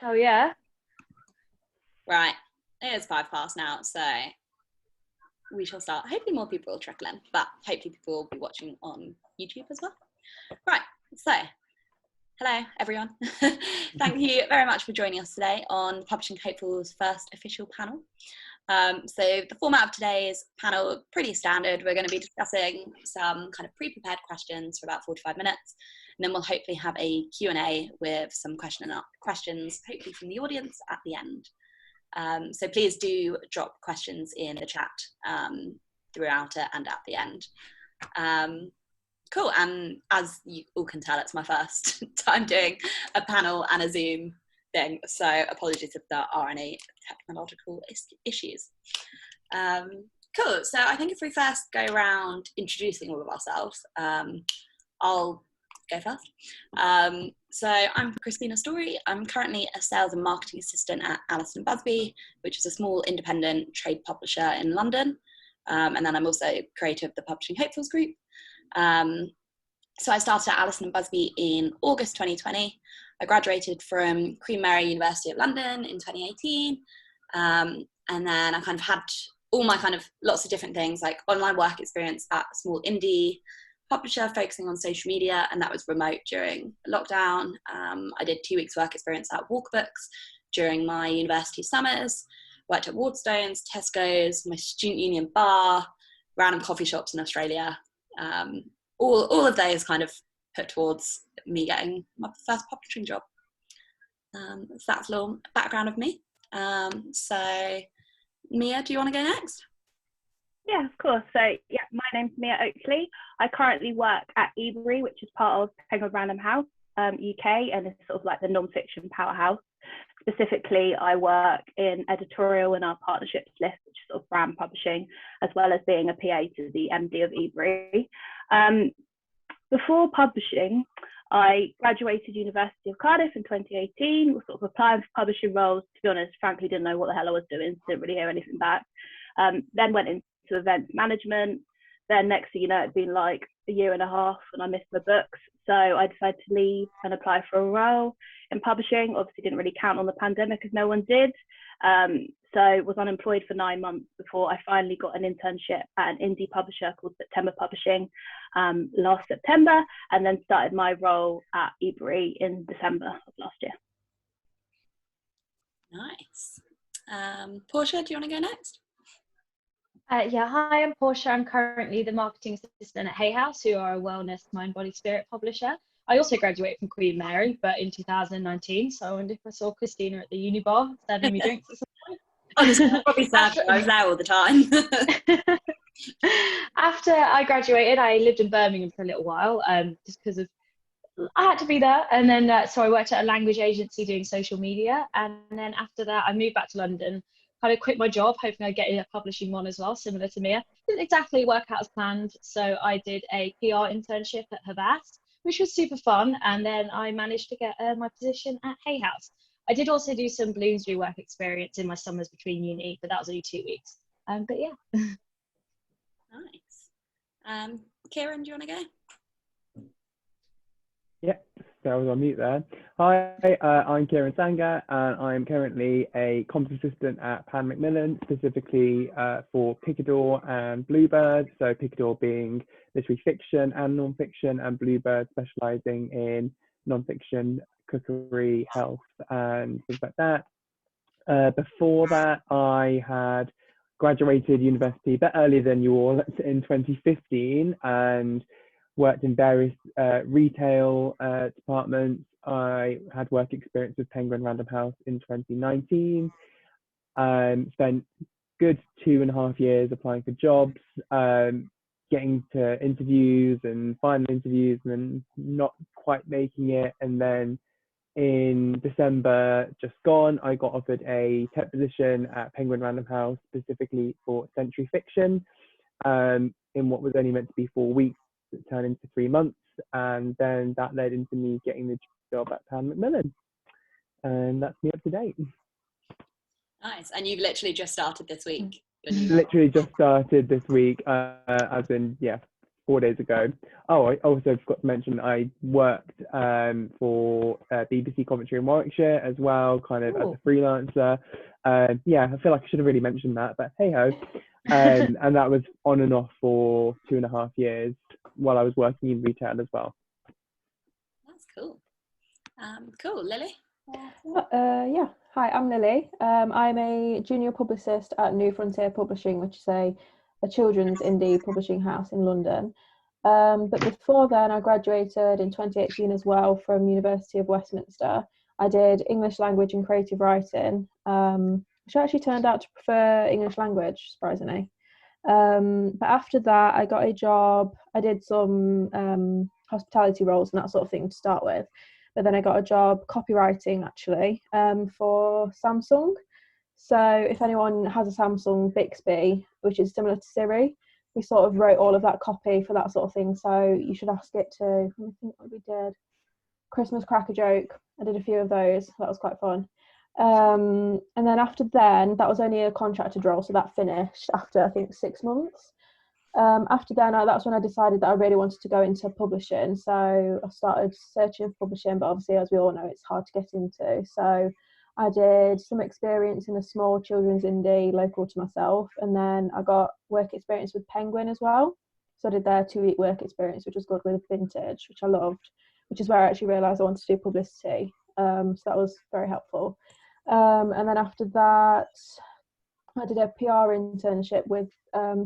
Oh yeah. Right, it is 5 past now, so we shall start. Hopefully more people will trickle in, but hopefully people will be watching on YouTube as well. Right, so hello everyone. Thank you very much for joining us today on Publishing Hopeful's first official panel. So the format of today's panel, pretty standard. We're going to be discussing some kind of pre-prepared questions for about 45 minutes, and then we'll hopefully have a Q&A with some questions, hopefully from the audience at the end. So please do drop questions in the chat throughout it and at the end. Cool, and as you all can tell, it's my first time doing a panel and a Zoom thing, so apologies if there are any technological issues. Cool, so I think if we first go around introducing all of ourselves, I'll go first. So I'm Christina Story. I'm currently a sales and marketing assistant at Alison Busby, which is a small independent trade publisher in London. And then I'm also creator of the Publishing Hopefuls group. So I started at Alison Busby in August 2020. I graduated from Queen Mary University of London in 2018. And then I kind of had all my kind of lots of different things, like online work experience at a small indie publisher focusing on social media, and that was remote during lockdown. I did 2 weeks work experience at Walkbooks during my university summers, worked at Waterstones, Tesco's, my student union bar, random coffee shops in Australia. All of those kind of put towards me getting my first publishing job. So that's a little background of me. So Mia, do you want to go next? Yeah, of course. So yeah, my name's Mia Oakley. I currently work at Ebury, which is part of Penguin Random House UK, and it's sort of like the non-fiction powerhouse. Specifically, I work in editorial in our partnerships list, which is sort of brand publishing, as well as being a PA to the MD of Ebury. Before publishing, I graduated University of Cardiff in 2018, was sort of applying for publishing roles. To be honest, frankly, didn't know what the hell I was doing, didn't really hear anything back. Then went into events management. Then next thing you know, it'd been like a year and a half and I missed my books. So I decided to leave and apply for a role in publishing. Obviously didn't really count on the pandemic as no one did. So was unemployed for 9 months before I finally got an internship at an indie publisher called September Publishing last September, and then started my role at Ebury in December of last year. Nice. Portia, do you want to go next? Yeah, hi, I'm Portia. I'm currently the marketing assistant at Hay House, who are a wellness, mind, body, spirit publisher. I also graduated from Queen Mary, but in 2019. So I wonder if I saw Christina at the uni bar serving me drinks at some point. Honestly, I probably served I was there all the time. After I graduated, I lived in Birmingham for a little while, just because of I had to be there. And then so I worked at a language agency doing social media. And then after that, I moved back to London. Kind of quit my job, hoping I'd get in a publishing one as well, similar to Mia. Didn't exactly work out as planned, so I did a PR internship at Havas, which was super fun, and then I managed to get my position at Hay House. I did also do some Bloomsbury work experience in my summers between uni, but that was only 2 weeks. But yeah. Nice. Kieran, do you want to go? Yep, so I was on mute there. Hi, I'm Kieran Sanger, and I'm currently a comms assistant at Pan Macmillan, specifically for Picador and Bluebird. So Picador being literary fiction and non-fiction, and Bluebird specialising in non-fiction, cookery, health, and things like that. Before that, I had graduated university a bit earlier than you all in 2015, and worked in various retail departments. I had work experience with Penguin Random House in 2019. Spent good 2.5 years applying for jobs, getting to interviews and final interviews, and then not quite making it. And then in December just gone, I got offered a tech position at Penguin Random House, specifically for century fiction, in what was only meant to be 4 weeks. It turned into 3 months, and then that led into me getting the job at Pan Macmillan, and that's me up to date. Nice. And you've literally just started this week? Literally just started this week, as in, yeah, 4 days ago. Oh, I also forgot to mention I worked for BBC Coventry in Warwickshire as well, kind of as a freelancer. Yeah, I feel like I should have really mentioned that, but hey ho. And that was on and off for 2.5 years while I was working in retail as well. That's cool. Cool, Lily. Yeah, hi, I'm Lily. I'm a junior publicist at New Frontier Publishing, which is a children's indie publishing house in London. But before then, I graduated in 2018 as well from University of Westminster. I did English language and creative writing, which actually turned out to prefer English language, surprisingly. But after that, I got a job. I did some hospitality roles and that sort of thing to start with. But then I got a job copywriting, actually, for Samsung. So if anyone has a Samsung Bixby, which is similar to Siri, we sort of wrote all of that copy for that sort of thing. So you should ask it to, I think what we did, Christmas Cracker Joke. I did a few of those. That was quite fun. And then after then, that was only a contracted role. So that finished after, I think, 6 months. After then, that's when I decided that I really wanted to go into publishing. So I started searching for publishing, but obviously, as we all know, it's hard to get into. So I did some experience in a small children's indie local to myself, and then I got work experience with Penguin as well. So I did their 2-week work experience, which was good with vintage, which I loved, which is where I actually realised I wanted to do publicity. So that was very helpful. And then after that, I did a PR internship with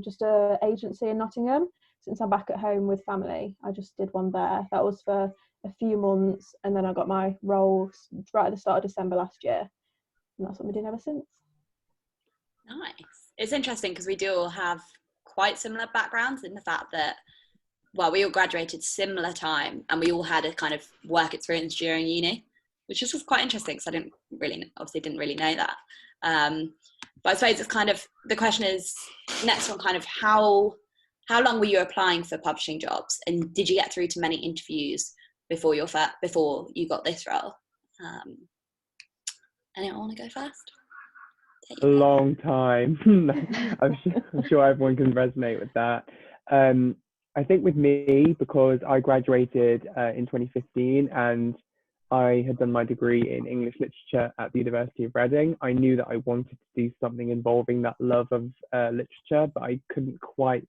just an agency in Nottingham. Since I'm back at home with family, I just did one there. That was for a few months, and then I got my role right at the start of December last year, and that's what we've been doing ever since. Nice. It's interesting because we do all have quite similar backgrounds in the fact that, well, we all graduated similar time and we all had a kind of work experience during uni, which is just quite interesting because I didn't really know that. But I suppose it's kind of, the question is, next one, kind of how long were you applying for publishing jobs, and did you get through to many interviews before you got this role? Anyone want to go first? A long time. I'm sure everyone can resonate with that. I think with me, because I graduated in 2015 and I had done my degree in English literature at the University of Reading, I knew that I wanted to do something involving that love of literature, but I couldn't quite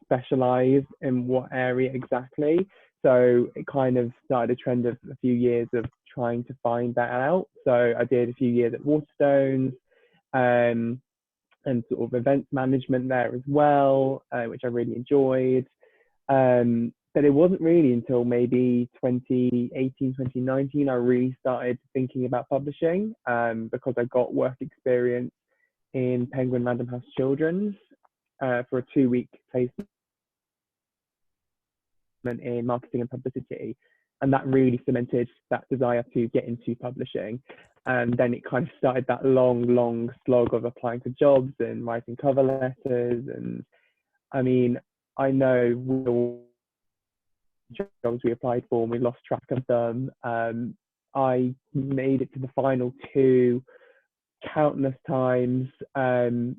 specialise in what area exactly. So it kind of started a trend of a few years of trying to find that out. So I did a few years at Waterstones, and sort of events management there as well, which I really enjoyed. But it wasn't really until maybe 2018, 2019, I really started thinking about publishing, because I got work experience in Penguin Random House Children's for a 2-week placement in marketing and publicity. And that really cemented that desire to get into publishing. And then it kind of started that long slog of applying for jobs and writing cover letters. And I mean, I know jobs we applied for and we lost track of them. I made it to the final 2 countless times, and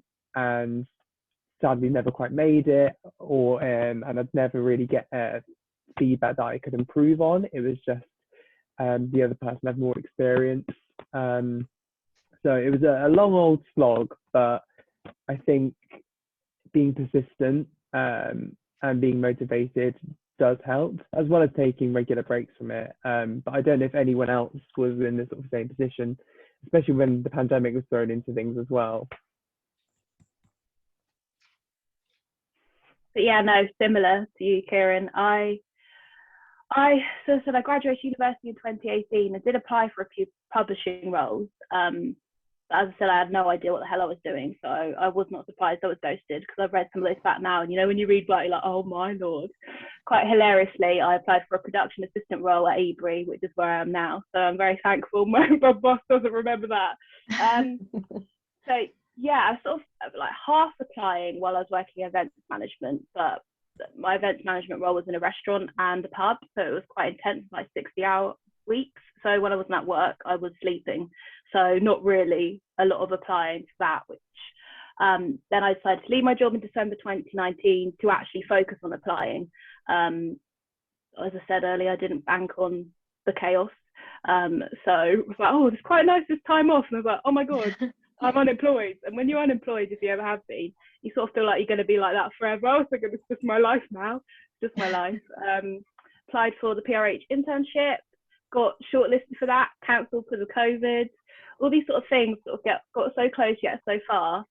sadly never quite made it, and I'd never really get feedback that I could improve on. It was just the other person had more experience. So it was a long old slog, but I think being persistent and being motivated does help, as well as taking regular breaks from it. But I don't know if anyone else was in this sort of same position, especially when the pandemic was thrown into things as well. But yeah, no, similar to you, Kieran. I graduated university in 2018. I did apply for a few publishing roles. As I said, I had no idea what the hell I was doing, so I was not surprised I was ghosted, because I've read some of this back now, and you know, when you read back, you're like, oh my lord. Quite hilariously, I applied for a production assistant role at Ebury, which is where I am now, so I'm very thankful my boss doesn't remember that. So yeah, I sort of like half applying while I was working events management, but my events management role was in a restaurant and a pub, so it was quite intense, like 60-hour weeks. So when I wasn't at work, I was sleeping. So not really a lot of applying to that, which Then I decided to leave my job in December 2019 to actually focus on applying. As I said earlier, I didn't bank on the chaos. So I was like, oh, it's quite nice this time off. And I was like, oh my God, I'm unemployed. And when you're unemployed, if you ever have been, you sort of feel like you're going to be like that forever. I was like, it's just my life now. It's just my life. Applied for the PRH internship, got shortlisted for that, cancelled because of COVID. All these sort of things sort of got so close yet so far.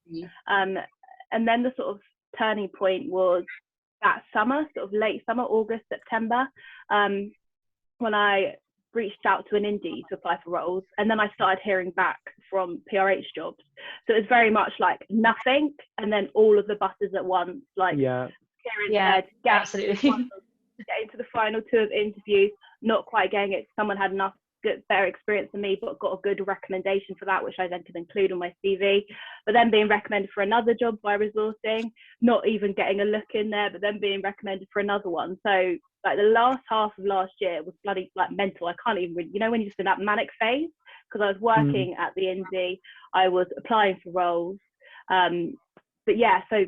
And then the sort of turning point was that summer, sort of late summer, August, September, when I reached out to an indie to apply for roles, and then I started hearing back from PRH jobs. So it was very much like nothing, and then all of the buses at once. Like yeah, absolutely. Getting to the final two of interviews, not quite getting it. Someone had enough better experience than me, but got a good recommendation for that, which I then could include on my CV. But then being recommended for another job by resourcing, not even getting a look in there, but then being recommended for another one. So like the last half of last year was bloody like mental. I can't even, when you're just in that manic phase, because I was working at the indie, I was applying for roles. But yeah, so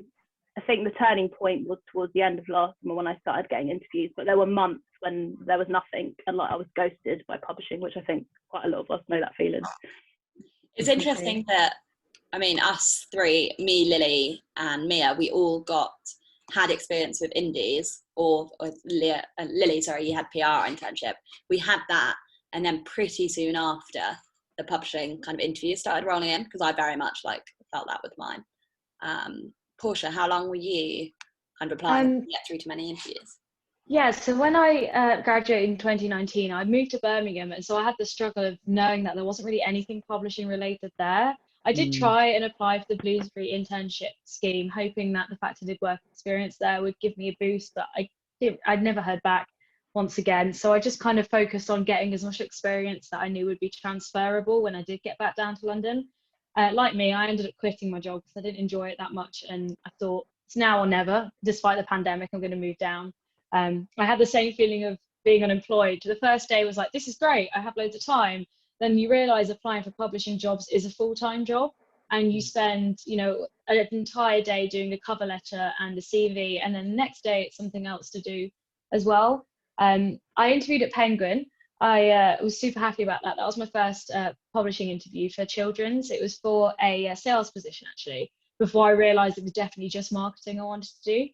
I think the turning point was towards the end of last summer when I started getting interviews, but there were months when there was nothing, and like I was ghosted by publishing, which I think quite a lot of us know that feeling. It's interesting that, I mean, us three, me, Lily and Mia, we all had experience with indies, or Lily, sorry, you had PR internship. We had that, and then pretty soon after, the publishing kind of interviews started rolling in, because I very much like felt that with mine. Portia, how long were you kind of applying to get through to many interviews? Yeah, so when I graduated in 2019, I moved to Birmingham, and so I had the struggle of knowing that there wasn't really anything publishing related there. I did try and apply for the Bloomsbury internship scheme, hoping that the fact I did work experience there would give me a boost, but I'd never heard back once again. So I just kind of focused on getting as much experience that I knew would be transferable when I did get back down to London. Like me, I ended up quitting my job because I didn't enjoy it that much, and I thought it's now or never. Despite the pandemic, I'm going to move down. I had the same feeling of being unemployed. The first day was like, this is great, I have loads of time. Then you realize applying for publishing jobs is a full-time job, and you spend, an entire day doing a cover letter and a CV, and then the next day it's something else to do as well. I interviewed at Penguin. I was super happy about that. That was my first publishing interview for children's. It was for a sales position, actually, before I realised it was definitely just marketing I wanted to do.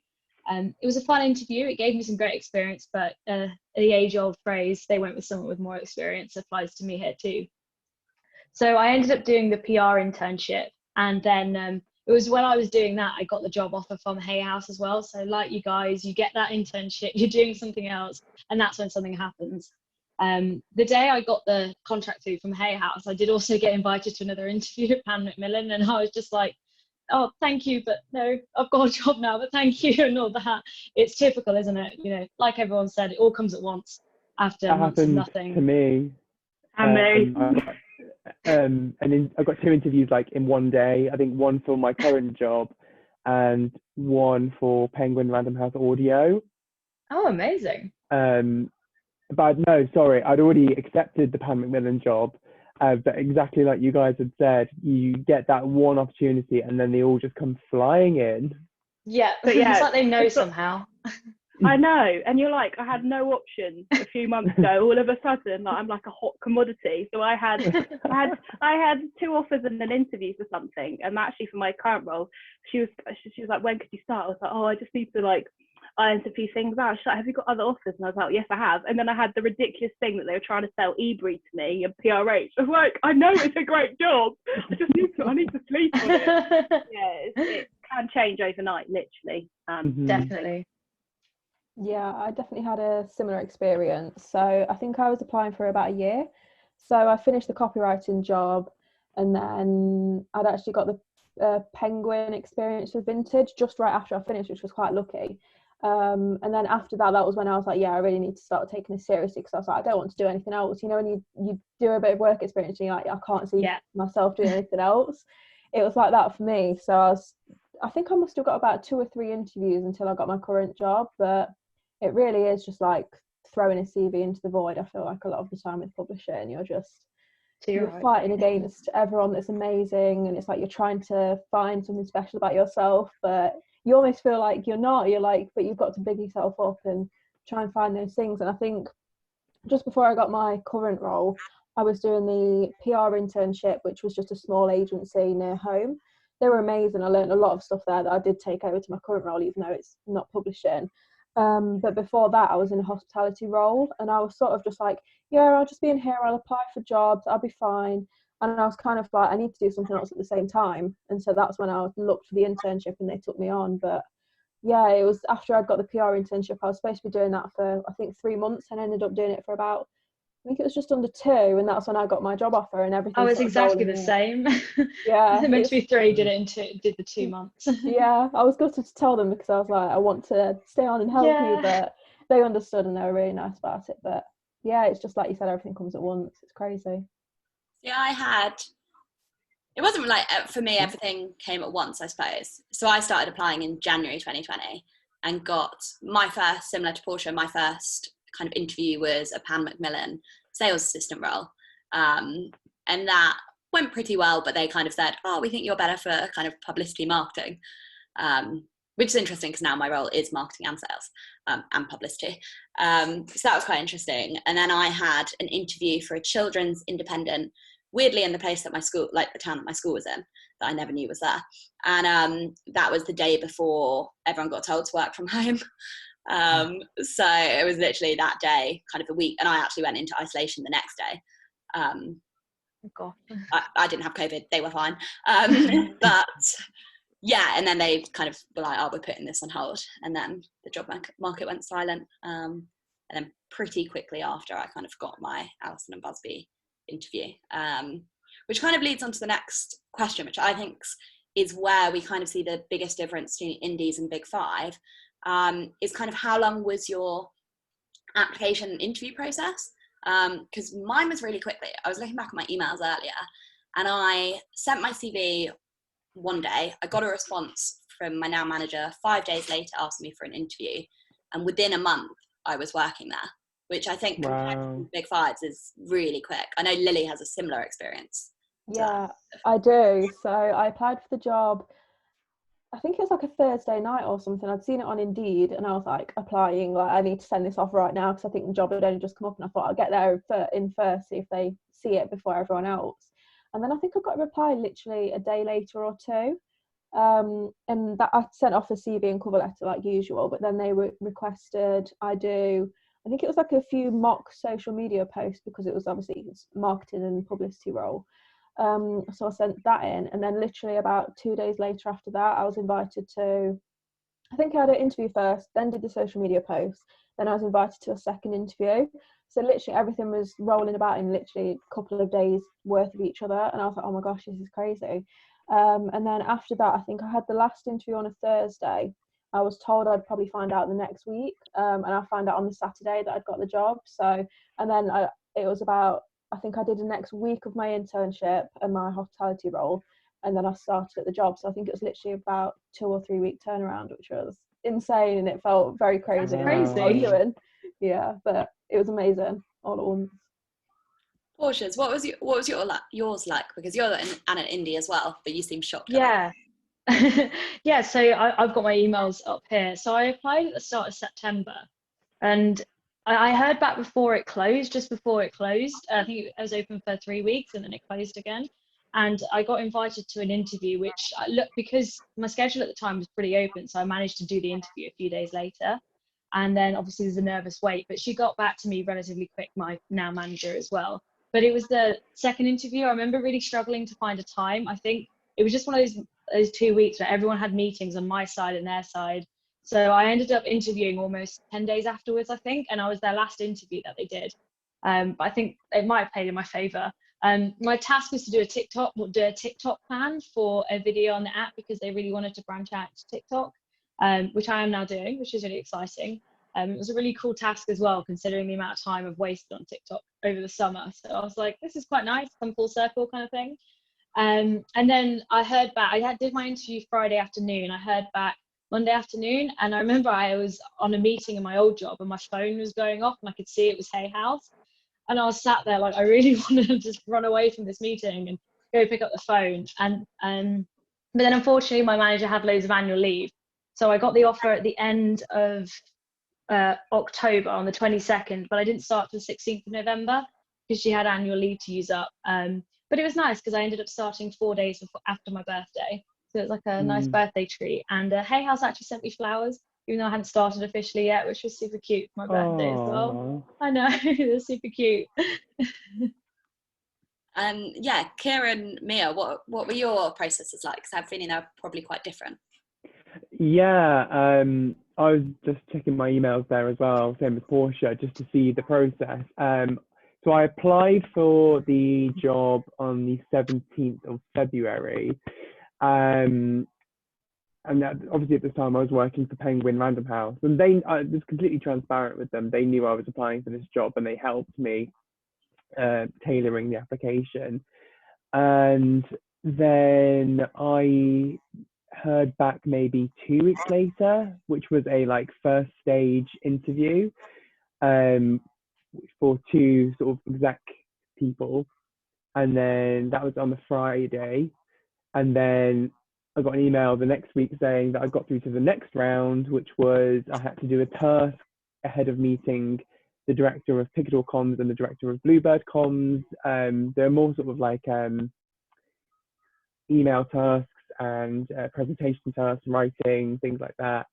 It was a fun interview. It gave me some great experience, but the age-old phrase, they went with someone with more experience, applies to me here too. So I ended up doing the PR internship, and then it was when I was doing that, I got the job offer from Hay House as well. So like you guys, you get that internship, you're doing something else, and that's when something happens. The day I got the contract through from Hay House, I did also get invited to another interview at Pan Macmillan, and I was just like, oh, thank you, but no, I've got a job now, but thank you, and all that. It's typical, isn't it? Like everyone said, it all comes at once after months of nothing. To me. And then I got two interviews like in one day. I think one for my current job and one for Penguin Random House Audio. Oh, amazing. But no, sorry, I'd already accepted the Pan Macmillan job. But exactly like you guys had said, you get that one opportunity and then they all just come flying in. Yeah, but yeah, it's like they know somehow. I know, and you're like, I had no option a few months ago. All of a sudden, like, I'm like a hot commodity. So I had two offers and an interview for something, and actually for my current role, she was like, when could you start? I was like, oh, I just need to like iron a few things out. She's like, have you got other offers? And I was like, yes, I have. And then I had the ridiculous thing that they were trying to sell eBree to me and PRH. I was like, I know it's a great job. I need to sleep on it. Yeah, it can change overnight, literally. Definitely. Yeah, I definitely had a similar experience. So I think I was applying for about a year. So I finished the copywriting job, and then I'd actually got the Penguin experience with Vintage just right after I finished, which was quite lucky. And then after that was when I was like, yeah, I really need to start taking this seriously, because I was like, I don't want to do anything else. When you do a bit of work experience and you're like, I can't see myself doing anything else. It was like that for me. So I think I must have got about 2 or 3 interviews until I got my current job, but it really is just like throwing a CV into the void. I feel like a lot of the time with publishing, you're just you're fighting against everyone that's amazing, and it's like you're trying to find something special about yourself, but you almost feel like you're not. You're like, but you've got to big yourself up and try and find those things. And I think just before I got my current role, I was doing the PR internship, which was just a small agency near home. They were amazing. I learned a lot of stuff there that I did take over to my current role, even though it's not publishing. But before that, I was in a hospitality role, and I was sort of just like, yeah, I'll just be in here, I'll apply for jobs, I'll be fine. And I was kind of like, I need to do something else at the same time. And so that's when I looked for the internship and they took me on. But yeah, it was after I'd got the PR internship, I was supposed to be doing that for, I think, 3 months, and I ended up doing it for about, I think it was just under 2, and that's when I got my job offer and everything. I was exactly the same. Yeah. It meant to be 3, did the 2 months. Yeah, I was gutted to tell them because I was like, I want to stay on and help you, but they understood and they were really nice about it. But yeah, it's just like you said, everything comes at once. It's crazy. Yeah, it wasn't like, for me, everything came at once, I suppose. So I started applying in January 2020 and got my first, similar to Portia, my first kind of interview was a Pan Macmillan sales assistant role. And that went pretty well, but they kind of said, oh, we think you're better for kind of publicity marketing, which is interesting because now my role is marketing and sales and publicity. So that was quite interesting. And then I had an interview for a children's independent, weirdly in the place that my school, like the town that my school was in, that I never knew was there. And that was the day before everyone got told to work from home. So it was literally that day, kind of a week, and I actually went into isolation the next day. God. I didn't have COVID, they were fine. But yeah, and then they kind of were like, oh, we're putting this on hold. And then the job market went silent. And then pretty quickly after, I kind of got my Alison and Busby interview, which kind of leads on to the next question, which I think is where we kind of see the biggest difference between indies and Big Five, is kind of how long was your application and interview process? Because mine was really quickly. I was looking back at my emails earlier and I sent my CV one day. I got a response from my now manager 5 days later asking me for an interview. And within a month, I was working there, which I think compared to Big Fives is really quick. I know Lily has a similar experience. Yeah, I do. So I applied for the job, I think it was like a Thursday night or something. I'd seen it on Indeed and I was like applying, like I need to send this off right now because I think the job had only just come up, and I thought I'll get there in first, see if they see it before everyone else. And then I think I got a reply literally a day later or 2. And that I sent off a CV and cover letter like usual, but then they requested I think it was like a few mock social media posts because it was obviously marketing and publicity role. So I sent that in, and then literally about 2 days later after that, I was invited to, I think I had an interview first, then did the social media post, then I was invited to a second interview. So literally everything was rolling about in literally a couple of days worth of each other, and I was like, oh my gosh, this is crazy. And then after that, I think I had the last interview on a Thursday. I was told I'd probably find out the next week, and I found out on the Saturday that I'd got the job. So, and then it was about, I think I did the next week of my internship and my hospitality role, and then I started at the job. So I think it was literally about 2 or 3 week turnaround, which was insane, and it felt very crazy. That's crazy. Yeah, but it was amazing all at once. Portia's, what was yours like? Because you're in an indie as well, but you seem shocked. Yeah. Yeah, so I've got my emails up here. So I applied at the start of September, and I heard back before it closed, just before it closed. I think it was open for 3 weeks and then it closed again. And I got invited to an interview, which because my schedule at the time was pretty open, so I managed to do the interview a few days later. And then obviously there's a nervous wait, but she got back to me relatively quick, my now manager as well. But it was the second interview. I remember really struggling to find a time. I think it was just one of those 2 weeks where everyone had meetings on my side and their side. So I ended up interviewing almost 10 days afterwards, I think, and I was their last interview that they did. But I think it might have played in my favour. My task was to do a TikTok plan for a video on the app because they really wanted to branch out to TikTok, which I am now doing, which is really exciting. It was a really cool task as well, considering the amount of time I've wasted on TikTok over the summer. So I was like, this is quite nice, come full circle kind of thing. And then I heard back, did my interview Friday afternoon. I heard back Monday afternoon, and I remember I was on a meeting in my old job and my phone was going off and I could see it was Hay House. And I was sat there like, I really wanted to just run away from this meeting and go pick up the phone. But then unfortunately my manager had loads of annual leave. So I got the offer at the end of October on the 22nd, but I didn't start till the 16th of November because she had annual leave to use up. But it was nice because I ended up starting 4 days after my birthday. So it was like a nice birthday treat. And Hay House actually sent me flowers, even though I hadn't started officially yet, which was super cute for my birthday as well. I know, it was super cute. Yeah, Kieran, Mia, what were your processes like? Because I have a feeling they're probably quite different. Yeah, I was just checking my emails there as well, same as Portia, just to see the process. So I applied for the job on the 17th of February. And that, obviously at this time I was working for Penguin Random House, and I was completely transparent with them. They knew I was applying for this job and they helped me tailoring the application. And then I heard back maybe 2 weeks later, which was a like first stage interview for 2 sort of exec people. And then that was on the Friday. And then I got an email the next week saying that I got through to the next round, which was I had to do a task ahead of meeting the director of Picador Comms and the director of Bluebird Comms. They're more sort of like email tasks and presentation tasks, writing, things like that,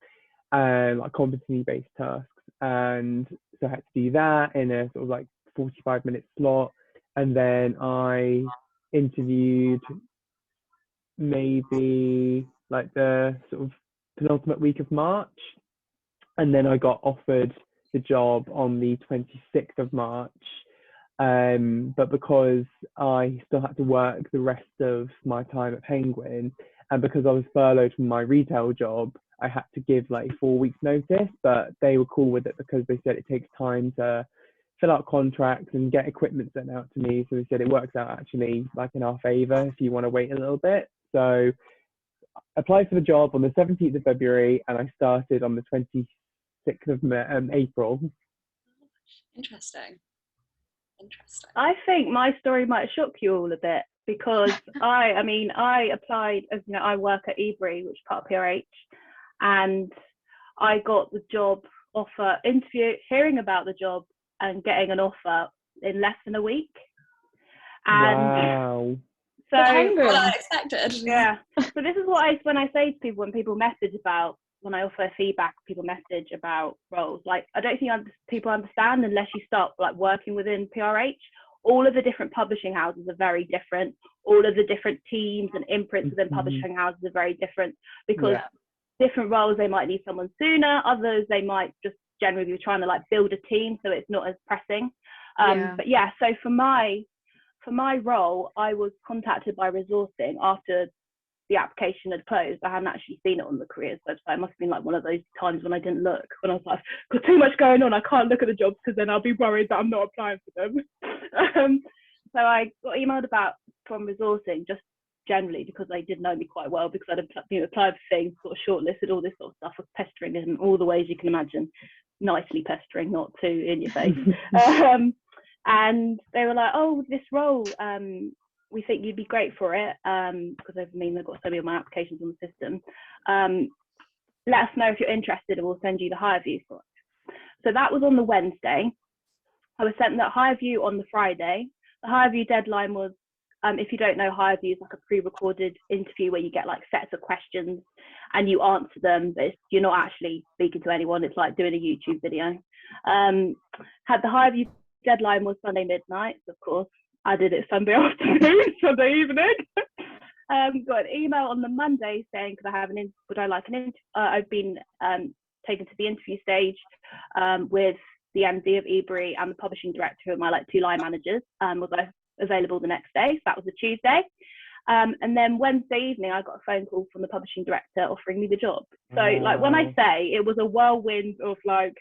like competency-based tasks. And so I had to do that in a sort of like 45-minute slot. And then I interviewed maybe like the sort of penultimate week of March. And then I got offered the job on the 26th of March. But because I still had to work the rest of my time at Penguin, and because I was furloughed from my retail job, I had to give like 4 weeks notice, but they were cool with it because they said it takes time to fill out contracts and get equipment sent out to me. So they said it works out actually like in our favor if you want to wait a little bit. So I applied for the job on the 17th of February and I started on the 26th of April. Interesting. I think my story might shock you all a bit because I applied, as you know, I work at Ebury, which is part of PRH, and I got the job offer, hearing about the job and getting an offer in less than a week. And wow. So what I expected. Yeah. So this is what when I say to people, when I offer feedback, people message about roles. Like, I don't think people understand unless you start like working within PRH. All of the different publishing houses are very different. All of the different teams and imprints within publishing houses are very different because different roles, they might need someone sooner. Others, they might just generally be trying to like build a team, so it's not as pressing. But yeah, so for my role, I was contacted by resourcing after the application had closed. I hadn't actually seen it on the careers website. It must have been like one of those times when I didn't look, when I was like, got too much going on, I can't look at the jobs because then I'll be worried that I'm not applying for them. So I got emailed from resourcing just generally because they did know me quite well, because I'd applied for things, sort of shortlisted, all this sort of stuff, was pestering in all the ways you can imagine, nicely pestering, not too in your face. And they were like, oh, this role, we think you'd be great for it, because they've got so many of my applications on the system. Let us know if you're interested and we'll send you the hire view for it. So that was on the Wednesday. I was sent that hire view on the Friday. The hire view deadline was, if you don't know, hire view is like a pre-recorded interview where you get like sets of questions and you answer them, but you're not actually speaking to anyone. It's like doing a YouTube video. Had the hire view deadline was Sunday midnight, of course. I did it Sunday afternoon, Sunday evening. Got an email on the Monday saying, I've been taken to the interview stage with the MD of Ebury and the publishing director, who are my like 2 line managers. Was I available the next day? So that was a Tuesday. And then Wednesday evening, I got a phone call from the publishing director offering me the job. So like when I say it was a whirlwind of like,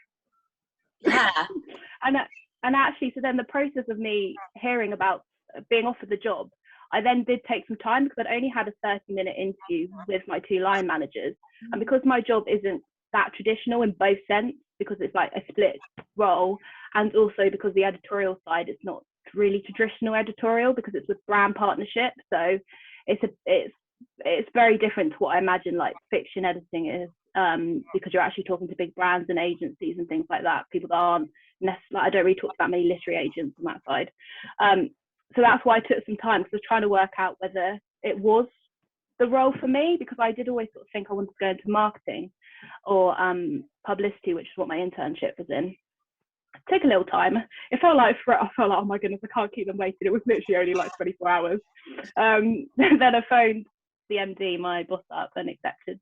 and actually, so then the process of me hearing about being offered the job, I then did take some time because I'd only had a 30-minute interview with my 2 line managers. And because my job isn't that traditional in both sense, because it's like a split role, and also because the editorial side is not really traditional editorial because it's with brand partnership. So it's very different to what I imagine like fiction editing is, because you're actually talking to big brands and agencies and things like that. People that aren't necessarily, I don't really talk to that many literary agents on that side. So that's why I took some time, because I was trying to work out whether it was the role for me, because I did always sort of think I wanted to go into marketing or publicity, which is what my internship was in. It took a little time. I felt like, oh my goodness, I can't keep them waiting. It was literally only like 24 hours. Then I phoned the MD, my boss, up and accepted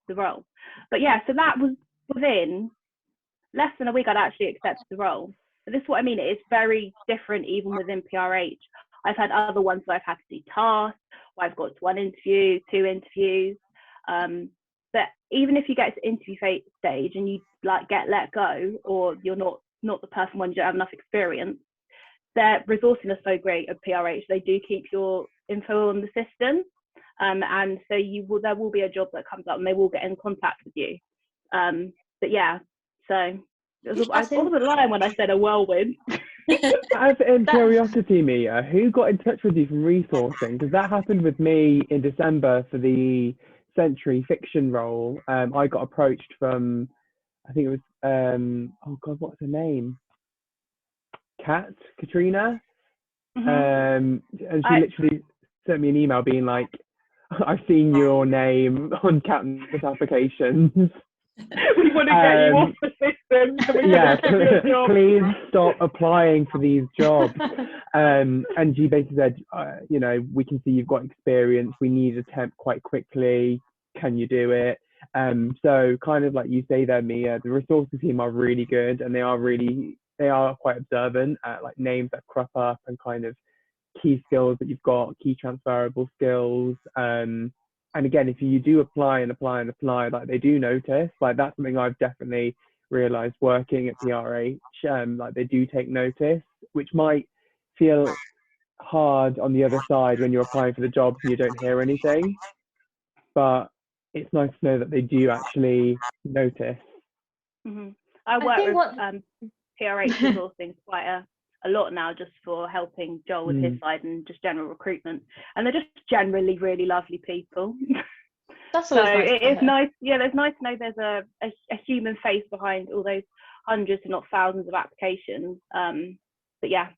the role. But yeah, so that was within less than a week I'd actually accepted the role. But this is what I mean, it's very different even within PRH. I've had other ones where I've had to do tasks, where I've got to 1 interview, 2 interviews. But even if you get to interview stage and you like get let go, or you're not the person when you don't have enough experience, their resourcing is so great at PRH. They do keep your info on the system. And so there will be a job that comes up and they will get in contact with you. But yeah, so I wasn't lying when I said a whirlwind. As in curiosity, Mia, who got in touch with you from resourcing? Because that happened with me in December for the Century fiction role. I got approached from, I think it was, oh God, what's her name? Katrina? And she literally sent me an email being like, I've seen your name on countless applications. We want to get you off the system. Yeah, please stop applying for these jobs. And she basically said, you know, we can see you've got experience. We need a temp quite quickly. Can you do it? So kind of like you say there, Mia, the resources team are really good, and they are quite observant at like names that crop up and kind of key skills that you've got, key transferable skills. And again, if you do apply, like they do notice. Like that's something I've definitely realized working at PRH. Like they do take notice, which might feel hard on the other side when you're applying for the jobs and you don't hear anything. But it's nice to know that they do actually notice. Mm-hmm. I work with PRH resourcing quite a lot now, just for helping Joel with his side and just general recruitment. And they're just generally really lovely people. That's so nice. It is nice. Yeah, it's nice to know there's a human face behind all those hundreds, if not thousands, of applications. But yeah.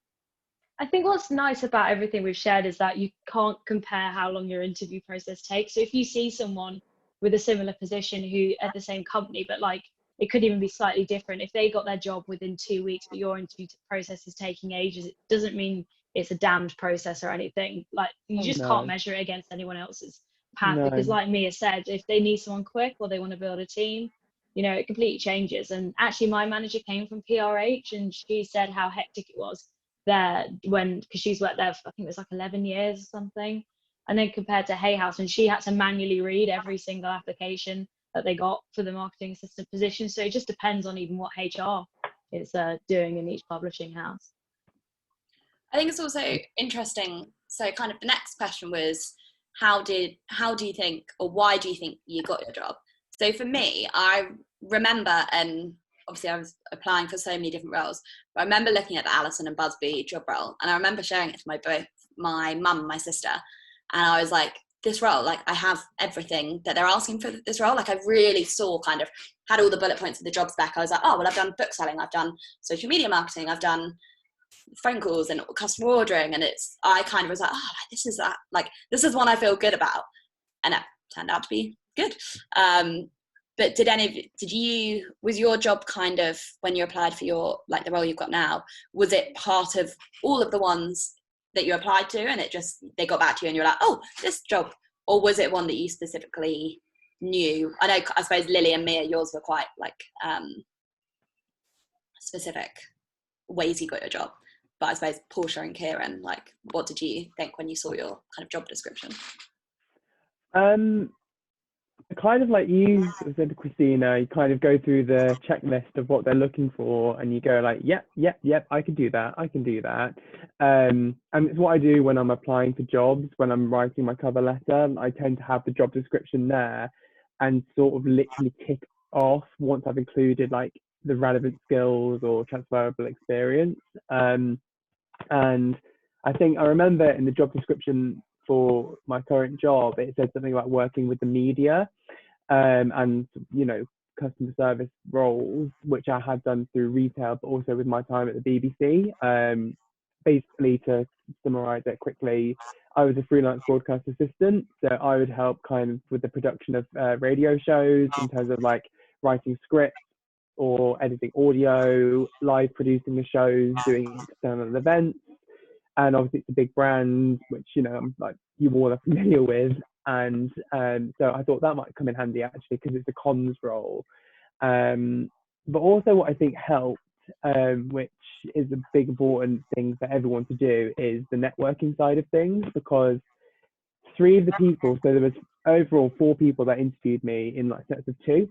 I think what's nice about everything we've shared is that you can't compare how long your interview process takes. So if you see someone with a similar position who at the same company, but like it could even be slightly different, if they got their job within 2 weeks but your interview process is taking ages, it doesn't mean it's a damned process or anything. Like you just can't measure it against anyone else's path, because like Mia said, if they need someone quick or they want to build a team, you know, it completely changes. And actually my manager came from PRH and she said how hectic it was there because she's worked there for, I think it was like 11 years or something, and then compared to Hay House, and she had to manually read every single application that they got for the marketing assistant position. So it just depends on even what HR is doing in each publishing house. I think it's also interesting. So kind of the next question was, how do you think, or why do you think you got your job? So for me, I remember, and obviously I was applying for so many different roles, but I remember looking at the Alison and Busby job role, and I remember sharing it to both my mum and my sister, and I was like, this role, like I have everything that they're asking for this role. Like I really saw, kind of had all the bullet points of the job spec. I was like, oh, well, I've done book selling, I've done social media marketing, I've done phone calls and customer ordering, and I kind of was like, oh, this is one I feel good about, and it turned out to be good. But was your job kind of, when you applied for your, like the role you've got now, was it part of all of the ones that you applied to, and they got back to you and you're like, oh, this job, or was it one that you specifically knew? I suppose Lily and Mia, yours were quite like specific ways you got your job, but I suppose Portia and Kieran, like, what did you think when you saw your kind of job description? Kind of like you said, Christina, you kind of go through the checklist of what they're looking for, and you go like, yep, I can do that. And it's what I do when I'm applying for jobs. When I'm writing my cover letter, I tend to have the job description there and sort of literally tick off once I've included like the relevant skills or transferable experience. And I think I remember in the job description for my current job, it said something about working with the media, and customer service roles, which I had done through retail, but also with my time at the BBC. Basically, to summarize it quickly, I was a freelance broadcast assistant, so I would help kind of with the production of radio shows in terms of like writing scripts or editing audio, live producing the shows, doing external events. And obviously it's a big brand, which like you all are familiar with, and so I thought that might come in handy actually because it's a comms role. But also what I think helped, which is a big important thing for everyone to do, is the networking side of things, because 3 of the people, so there was overall 4 people that interviewed me in like sets of 2,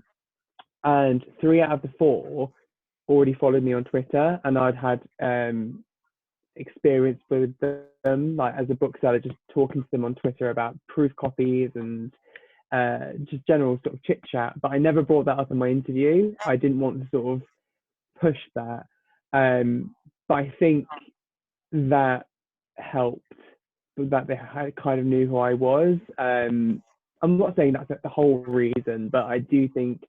and 3 out of the 4 already followed me on Twitter, and I'd had experience with them, like as a bookseller, just talking to them on Twitter about proof copies and just general sort of chit chat. But I never brought that up in my interview. I didn't want to sort of push that. But I think that helped, that they kind of knew who I was. I'm not saying that's the whole reason, but I do think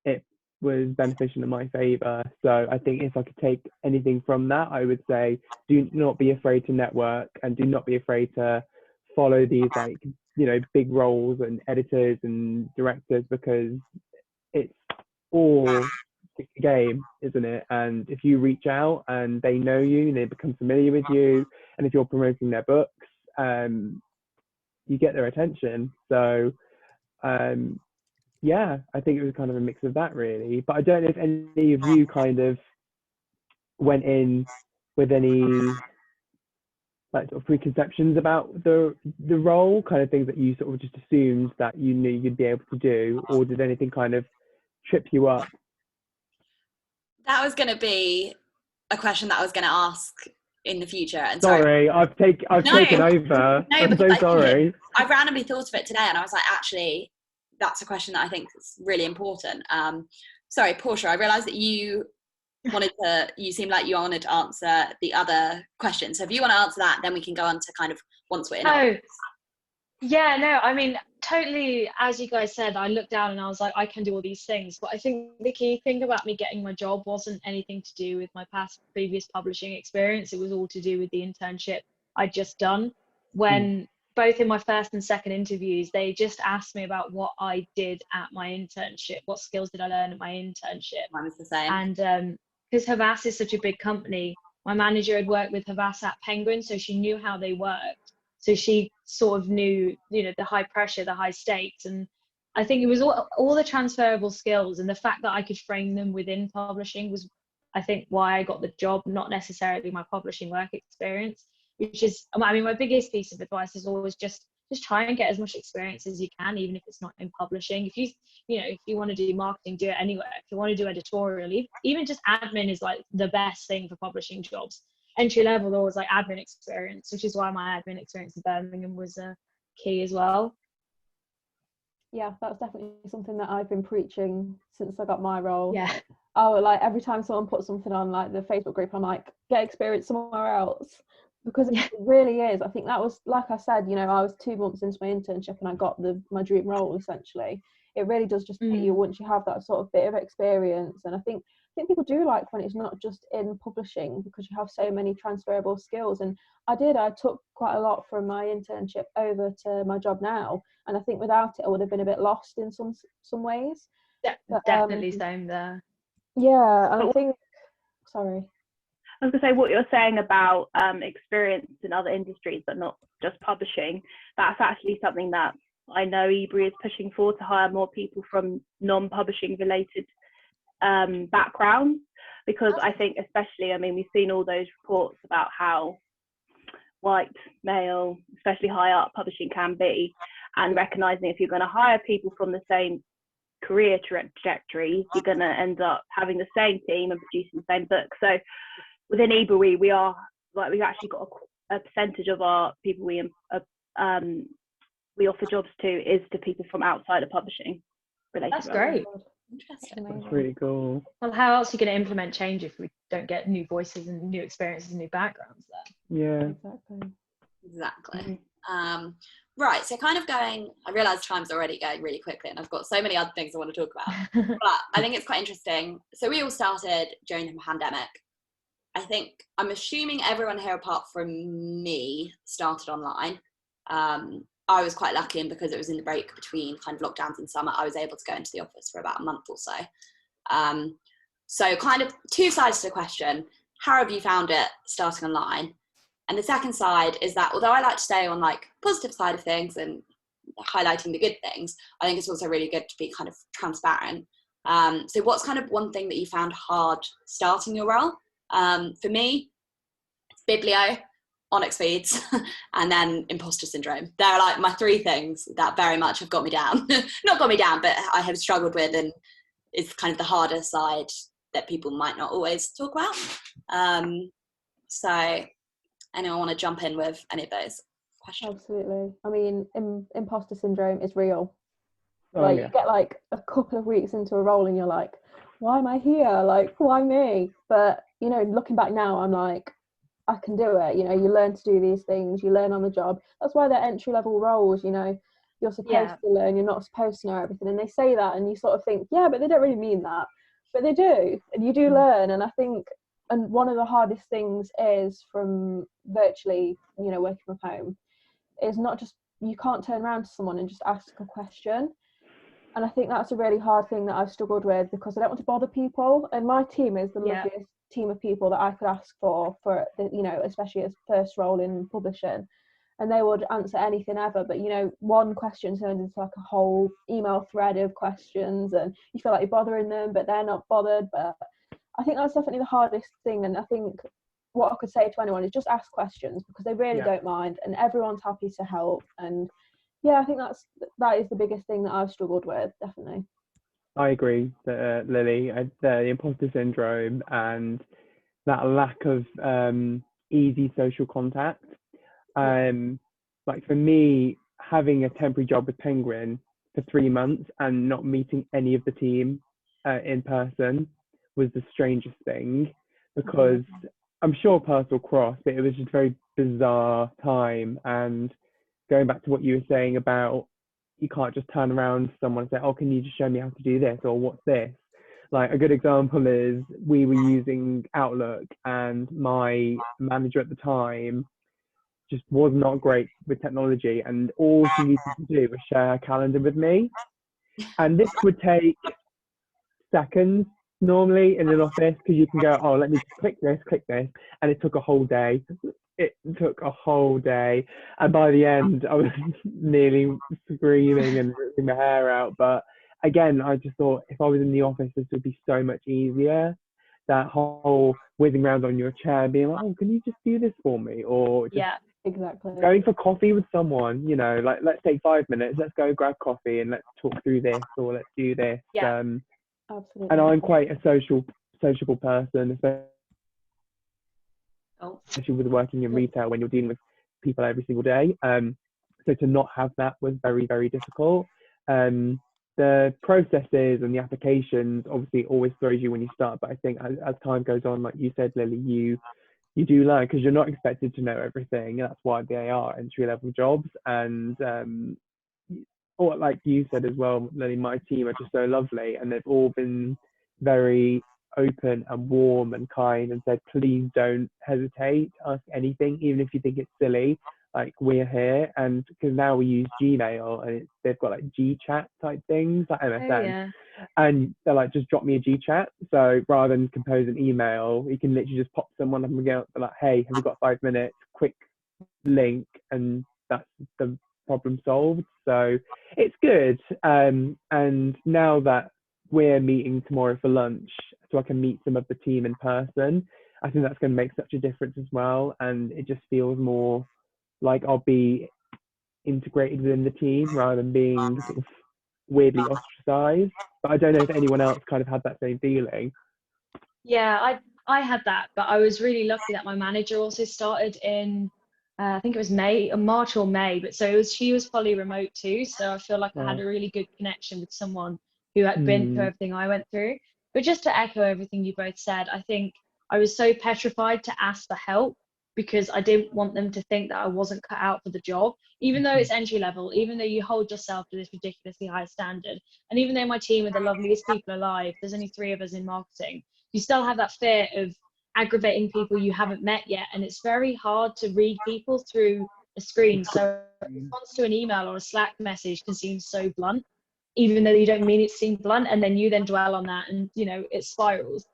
it was beneficial in my favor. So I think if I could take anything from that, I would say do not be afraid to network, and do not be afraid to follow these like big roles and editors and directors, because it's all a game, isn't it? And if you reach out and they know you and they become familiar with you, and if you're promoting their books, you get their attention. So yeah, I think it was kind of a mix of that really. But I don't know if any of you kind of went in with any like sort of preconceptions about the role, kind of things that you sort of just assumed that you knew you'd be able to do, or did anything kind of trip you up? That was going to be a question that I was going to ask in the future. And sorry, I've taken over. No, I'm so sorry. I randomly thought of it today, and I was like, actually, that's a question that I think is really important. Sorry, Portia, I realised that you seemed like you wanted to answer the other question. So if you want to answer that, then we can go on to kind of once we're in. Oh, yeah, no, I mean, totally, as you guys said, I looked down and I was like, I can do all these things. But I think the key thing about me getting my job wasn't anything to do with my previous publishing experience. It was all to do with the internship I'd just done. When both in my first and second interviews, they just asked me about what I did at my internship, what skills did I learn at my internship. Mine was the same. And because Havas is such a big company, my manager had worked with Havas at Penguin, so she knew how they worked. So she sort of knew, the high pressure, the high stakes. And I think it was all the transferable skills, and the fact that I could frame them within publishing was, I think, why I got the job, not necessarily my publishing work experience, which is, I mean, my biggest piece of advice is always just try and get as much experience as you can, even if it's not in publishing. If you want to do marketing, do it anywhere. If you want to do editorial, even just admin is like the best thing for publishing jobs. Entry level, there was like admin experience, which is why my admin experience in Birmingham was key as well. Yeah, that's definitely something that I've been preaching since I got my role. Yeah. Oh, like every time someone puts something on like the Facebook group, I'm like, get experience somewhere else, because it really is. I think that was, like I said, I was 2 months into my internship and I got my dream role essentially. It really does just hit you once you have that sort of bit of experience. And I think people do like when it's not just in publishing, because you have so many transferable skills. And I took quite a lot from my internship over to my job now, and I think without it I would have been a bit lost in some ways. Definitely same there. Yeah, and I think, sorry, I was going to say, what you're saying about experience in other industries but not just publishing, that's actually something that I know Ebury is pushing for, to hire more people from non-publishing related backgrounds, because I think especially, I mean, we've seen all those reports about how white, male, especially high up publishing can be, and recognising if you're going to hire people from the same career trajectory, you're going to end up having the same team and producing the same book. So within Ebury, we've actually got a percentage of our people we offer jobs to is to people from outside of publishing, related That's roles. great. Interesting. That's really cool. Well, how else are you going to implement change if we don't get new voices and new experiences and new backgrounds there? Yeah. Exactly. Right, so kind of going, I realise time's already going really quickly and I've got so many other things I want to talk about, but I think it's quite interesting. So we all started during the pandemic. I'm assuming everyone here apart from me started online. I was quite lucky, and because it was in the break between kind of lockdowns and summer, I was able to go into the office for about a month or so. So kind of two sides to the question. How have you found it starting online? And the second side is that although I like to stay on like positive side of things and highlighting the good things, I think it's also really good to be kind of transparent. So what's kind of one thing that you found hard starting your role? For me, it's Biblio, Onyx feeds, and then imposter syndrome. They're like my three things that very much have got me down. Not got me down, but I have struggled with, and it's kind of the harder side that people might not always talk about. So anyone want to jump in with any of those questions? Absolutely. I mean, imposter syndrome is real. Oh, Like, yeah. you get like a couple of weeks into a role and you're like, why am I here? Like, why me? But, you know, looking back now, I'm like, I can do it. You know, you learn to do these things, you learn on the job. That's why they're entry level roles, you know, you're supposed to learn, you're not supposed to know everything. And they say that and you sort of think, yeah, but they don't really mean that. But they do. And you do learn. And I think, and one of the hardest things is from virtually, you know, working from home, is not just, you can't turn around to someone and just ask a question. And I think that's a really hard thing that I've struggled with, because I don't want to bother people. And my team is the loveliest team of people that I could ask for the, you know, especially as first role in publishing. And they would answer anything ever. But, you know, one question turns into like a whole email thread of questions, and you feel like you're bothering them, but they're not bothered. But I think that's definitely the hardest thing. And I think what I could say to anyone is just ask questions, because they really don't mind, and everyone's happy to help. And yeah, I think that is the biggest thing that I've struggled with, definitely. I agree, Lily. The imposter syndrome and that lack of easy social contact. Like for me, having a temporary job with Penguin for 3 months and not meeting any of the team in person was the strangest thing, because I'm sure paths will cross, but it was just a very bizarre time. And going back to what you were saying about, you can't just turn around to someone and say, oh, can you just show me how to do this, or what's this? Like a good example is we were using Outlook, and my manager at the time just was not great with technology, and all she needed to do was share her calendar with me. And this would take seconds normally in an office, because you can go, oh, let me click this, and it took a whole day. And by the end I was nearly screaming and ripping my hair out. But again, I just thought if I was in the office, this would be so much easier. That whole whizzing around on your chair being like, oh, can you just do this for me? Or just exactly, going for coffee with someone, you know, like, let's take 5 minutes, let's go grab coffee and let's talk through this, or let's do this. absolutely. And I'm quite a sociable person, especially with working in retail when you're dealing with people every single day. So to not have that was very, very difficult. The processes and the applications obviously always throws you when you start, but I think as time goes on, like you said, Lily, you do learn, because you're not expected to know everything, and that's why they are entry-level jobs. And or like you said as well, Lily, my team are just so lovely, and they've all been very open and warm and kind, and said, please don't hesitate, ask anything, even if you think it's silly. Like, we're here. And because now we use Gmail, and they've got like Gchat type things, like MSN. And they're like, just drop me a Gchat. So rather than compose an email, you can literally just pop someone up and go, like, hey, have you got 5 minutes? Quick link, and that's the problem solved. So it's good. And now that we're meeting tomorrow for lunch, so I can meet some of the team in person, I think that's going to make such a difference as well. And it just feels more like I'll be integrated within the team rather than being sort of weirdly ostracized. But I don't know if anyone else kind of had that same feeling. Yeah, I had that, but I was really lucky that my manager also started in I think it was March or May, but so she was fully remote too. So I feel like I had a really good connection with someone who had been through everything I went through. But just to echo everything you both said, I think I was so petrified to ask for help because I didn't want them to think that I wasn't cut out for the job, even though it's entry level, even though you hold yourself to this ridiculously high standard. And even though my team are the loveliest people alive, there's only 3 of us in marketing, you still have that fear of aggravating people you haven't met yet. And it's very hard to read people through a screen. So a response to an email or a Slack message can seem so blunt, even though you don't mean it to seem blunt, and then you then dwell on that and, you know, it spirals.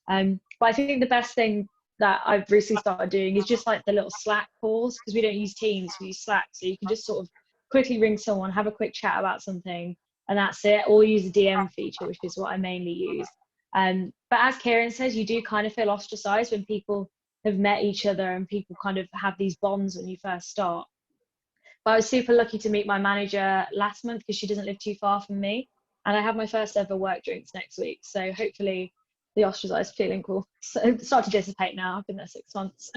But I think the best thing that I've recently started doing is just like the little Slack calls, because we don't use Teams, we use Slack. So you can just sort of quickly ring someone, have a quick chat about something, and that's it. Or use a DM feature, which is what I mainly use. But as Kieran says, you do kind of feel ostracized when people have met each other and people kind of have these bonds when you first start. But I was super lucky to meet my manager last month because she doesn't live too far from me. And I have my first ever work drinks next week. So hopefully the ostracized feeling will start to dissipate now. I've been there 6 months.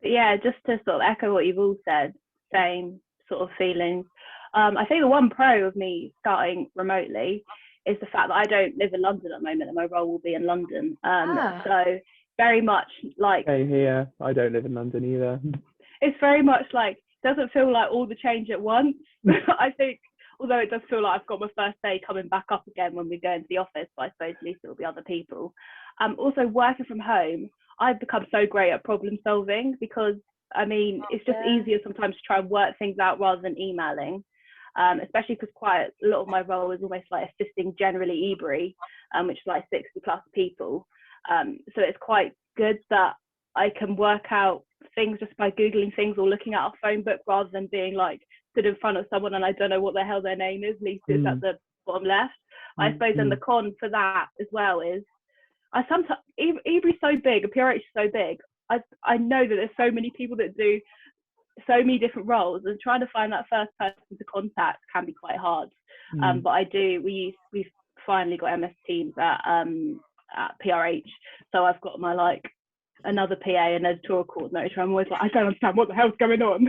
Yeah, just to sort of echo what you've all said, same sort of feelings. I think the one pro of me starting remotely is the fact that I don't live in London at the moment and my role will be in London. So very much like... Hey, here, I don't live in London either. It's very much like, doesn't feel like all the change at once. I think, although it does feel like I've got my first day coming back up again when we go into the office, but I suppose at least it will be other people. Also working from home, I've become so great at problem solving because, I mean, it's just easier sometimes to try and work things out rather than emailing, especially because quite a lot of my role is almost like assisting generally Ebury, which is like 60 plus people. So it's quite good that I can work out things just by Googling things or looking at a phone book rather than being like stood in front of someone and I don't know what the hell their name is, at least it's at the bottom left. I suppose and the con for that as well is I sometimes, Ebury's so big, PRH is so big, I know that there's so many people that do so many different roles and trying to find that first person to contact can be quite hard. But we've finally got MS Teams at PRH, so I've got my like another PA and editorial coordinator. I'm always like, I don't understand what the hell's going on.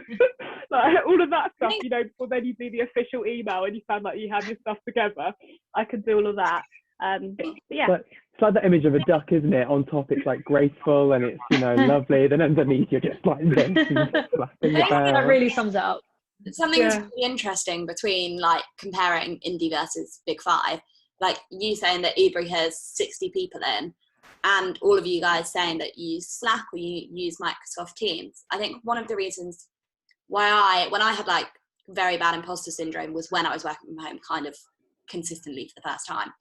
Like all of that stuff, you know, before then you do the official email and you sound like you have your stuff together. I can do all of that. But yeah. But it's like the image of a duck, isn't it? On top it's like graceful and it's, you know, lovely. Then underneath you're just like this and flapping about. That really sums it up. Something's really interesting between like comparing indie versus Big Five. Like you saying that Ebury has 60 people in, and all of you guys saying that you use Slack or you use Microsoft Teams. I think one of the reasons why when I had like very bad imposter syndrome was when I was working from home kind of consistently for the first time.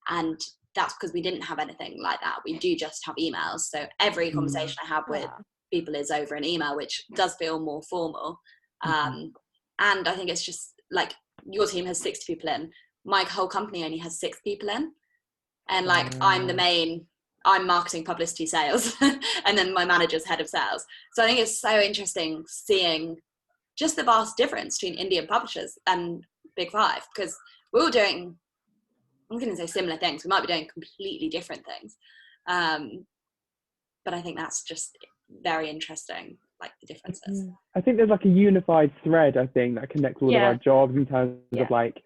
And that's because we didn't have anything like that. We do just have emails. So every conversation I have with people is over an email, which does feel more formal. And I think it's just like your team has 60 people in. My whole company only has 6 people in. And like I'm marketing, publicity, sales, and then my manager's head of sales. So I think it's so interesting seeing just the vast difference between Indian publishers and Big Five, because we're all doing, I'm going to say similar things. We might be doing completely different things. But I think that's just very interesting, like the differences. I think there's like a unified thread, I think, that connects all of our jobs in terms of like,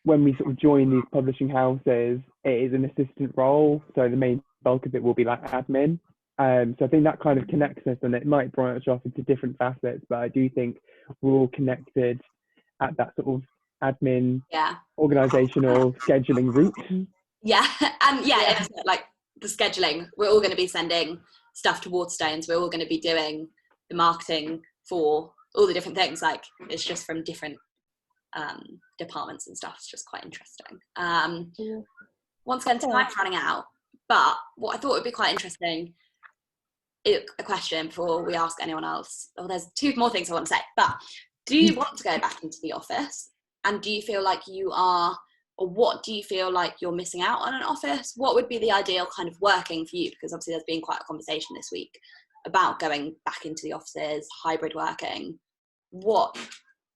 when we sort of join these publishing houses, it is an assistant role. So the main bulk of it will be like admin. So I think that kind of connects us, and it might branch off into different facets, but I do think we're all connected at that sort of admin, organizational scheduling route. Yeah. And it's like the scheduling, we're all going to be sending stuff to Waterstones. We're all going to be doing the marketing for all the different things. Like it's just from different departments and stuff. It's just quite interesting. Once again, time's running out, but what I thought would be quite interesting, a question before we ask anyone else. There's 2 more things I want to say, but do you want to go back into the office? And do you feel like you are, or what do you feel like you're missing out on an office? What would be the ideal kind of working for you? Because obviously there's been quite a conversation this week about going back into the offices, hybrid working. What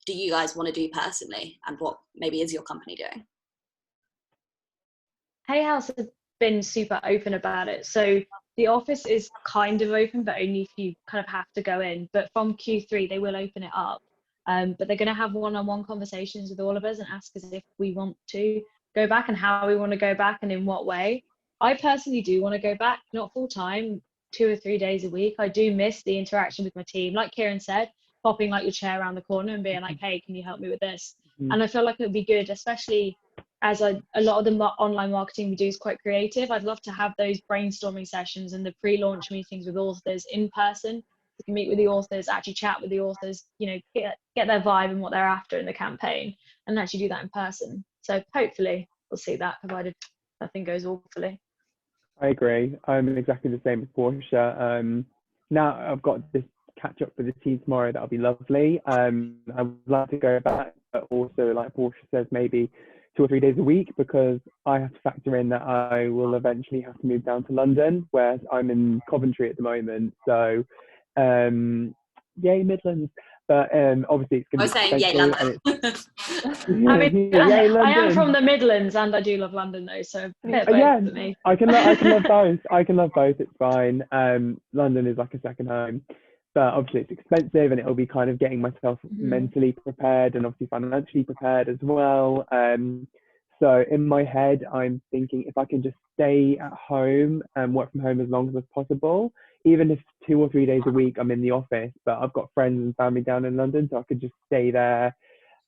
do you guys want to do personally, and what maybe is your company doing? Hay House has been super open about it. So the office is kind of open, but only if you kind of have to go in. But from Q3, they will open it up. But they're going to have one-on-one conversations with all of us and ask us if we want to go back and how we want to go back and in what way. I personally do want to go back, not full time, 2 or 3 days a week. I do miss the interaction with my team. Like Kieran said, popping like your chair around the corner and being like, hey, can you help me with this? And I feel like it would be good, especially as a lot of the online marketing we do is quite creative. I'd love to have those brainstorming sessions and the pre-launch meetings with authors in person. You can meet with the authors, actually chat with the authors, you know, get their vibe and what they're after in the campaign, and actually do that in person. So hopefully we'll see that, provided nothing goes awfully. I agree. I'm exactly the same as Portia. Now I've got this catch up with the team tomorrow. That'll be lovely. I would like to go back, but also, like Portia says, maybe 2 or 3 days a week, because I have to factor in that I will eventually have to move down to London, where I'm in Coventry at the moment. So, yay Midlands. But obviously it's going to be yay London. I mean, yay London. I am from the Midlands and I do love London though, so a bit of both yeah, for me. I can love both. I can love both. It's fine. London is like a second home, but obviously it's expensive, and it'll be kind of getting myself mentally prepared and obviously financially prepared as well. So in my head, I'm thinking if I can just stay at home and work from home as long as possible, even if 2 or 3 days a week I'm in the office, but I've got friends and family down in London, so I could just stay there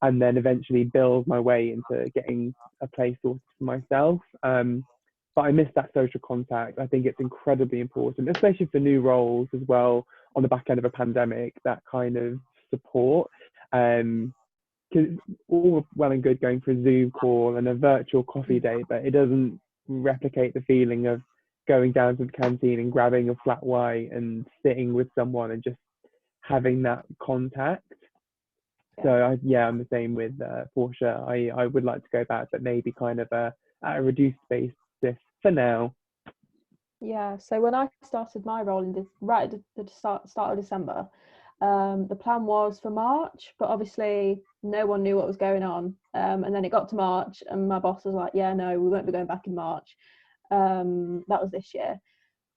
and then eventually build my way into getting a place sorted for myself. But I miss that social contact. I think it's incredibly important, especially for new roles as well, on the back end of a pandemic, that kind of support. Because all well and good going for a Zoom call and a virtual coffee date, but it doesn't replicate the feeling of going down to the canteen and grabbing a flat white and sitting with someone and just having that contact. So I'm the same with Portia. I would like to go back, but maybe kind of at a reduced basis for now. Yeah, so when I started my role right at the start of December, the plan was for March, but obviously no one knew what was going on. And then it got to March and my boss was like, yeah, no, we won't be going back in March. That was this year.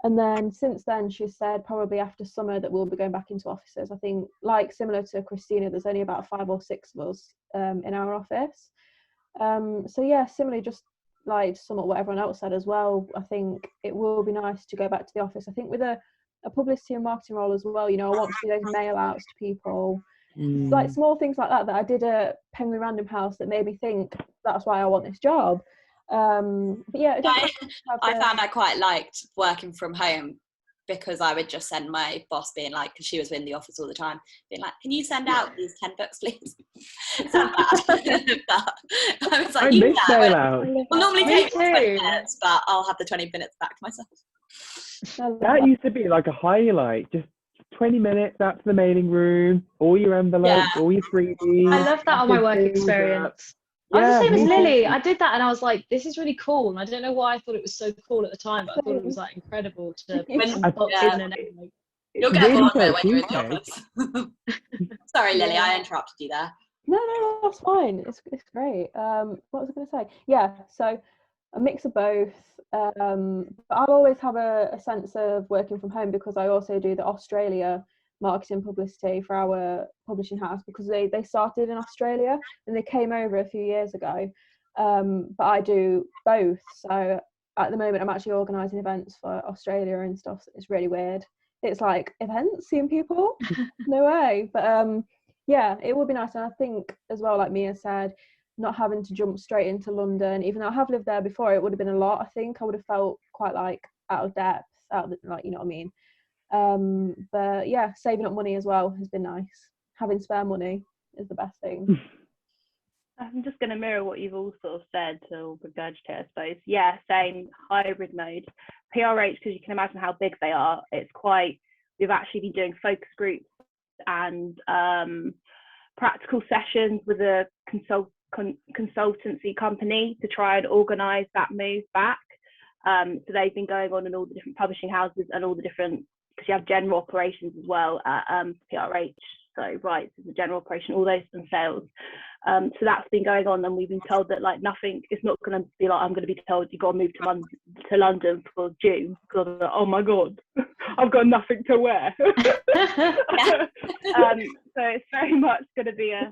And then since then, she said probably after summer that we'll be going back into offices. I think, like similar to Christina, there's only about 5 or 6 of us in our office. So yeah, similarly, just like to sum up what everyone else said as well, I think it will be nice to go back to the office. I think with a publicity and marketing role as well, you know, I want to do those mail outs to people, like small things like that I did at Penguin Random House that made me think that's why I want this job. But yeah, I found I quite liked working from home, because I would just send my boss being like, because she was in the office all the time, being like, can you send out these 10 books please? It's not bad. But I was like, I miss mail out. We'll normally take 20 minutes, but I'll have the 20 minutes back to myself. That used to be like a highlight, just 20 minutes out to the mailing room, all your envelopes, all your freebies. I love that on my work experience. I was the same as Lily. I did that and I was like, this is really cool. And I don't know why I thought it was so cool at the time, but I thought it was like incredible to You'll get on it when you're in the office. Sorry, Lily, I interrupted you there. No, that's fine. It's great. What was I going to say? Yeah, so a mix of both. But I'll always have a sense of working from home, because I also do the Australia marketing publicity for our publishing house, because they started in Australia and they came over a few years ago. But I do both. So at the moment I'm actually organising events for Australia and stuff. So it's really weird. It's like events, seeing people. No way. But yeah, it would be nice. And I think as well, like Mia said, not having to jump straight into London, even though I have lived there before, it would have been a lot. I think I would have felt quite like out of depth, like, you know what I mean. But yeah, saving up money as well has been nice. Having spare money is the best thing. I'm just going to mirror what you've all sort of said, to regurgitate, I suppose. Yeah, same, hybrid mode. PRH, because you can imagine how big they are, we've actually been doing focus groups and practical sessions with a consultancy company to try and organise that move back. So they've been going on in all the different publishing houses and all the different, because you have general operations as well at PRH, so rights is a general operation, all those and sales. So that's been going on, and we've been told that like nothing, it's not going to be like I'm going to be told you've got to move to London for June, because I'm like, oh my god, I've got nothing to wear. So it's very much going to be a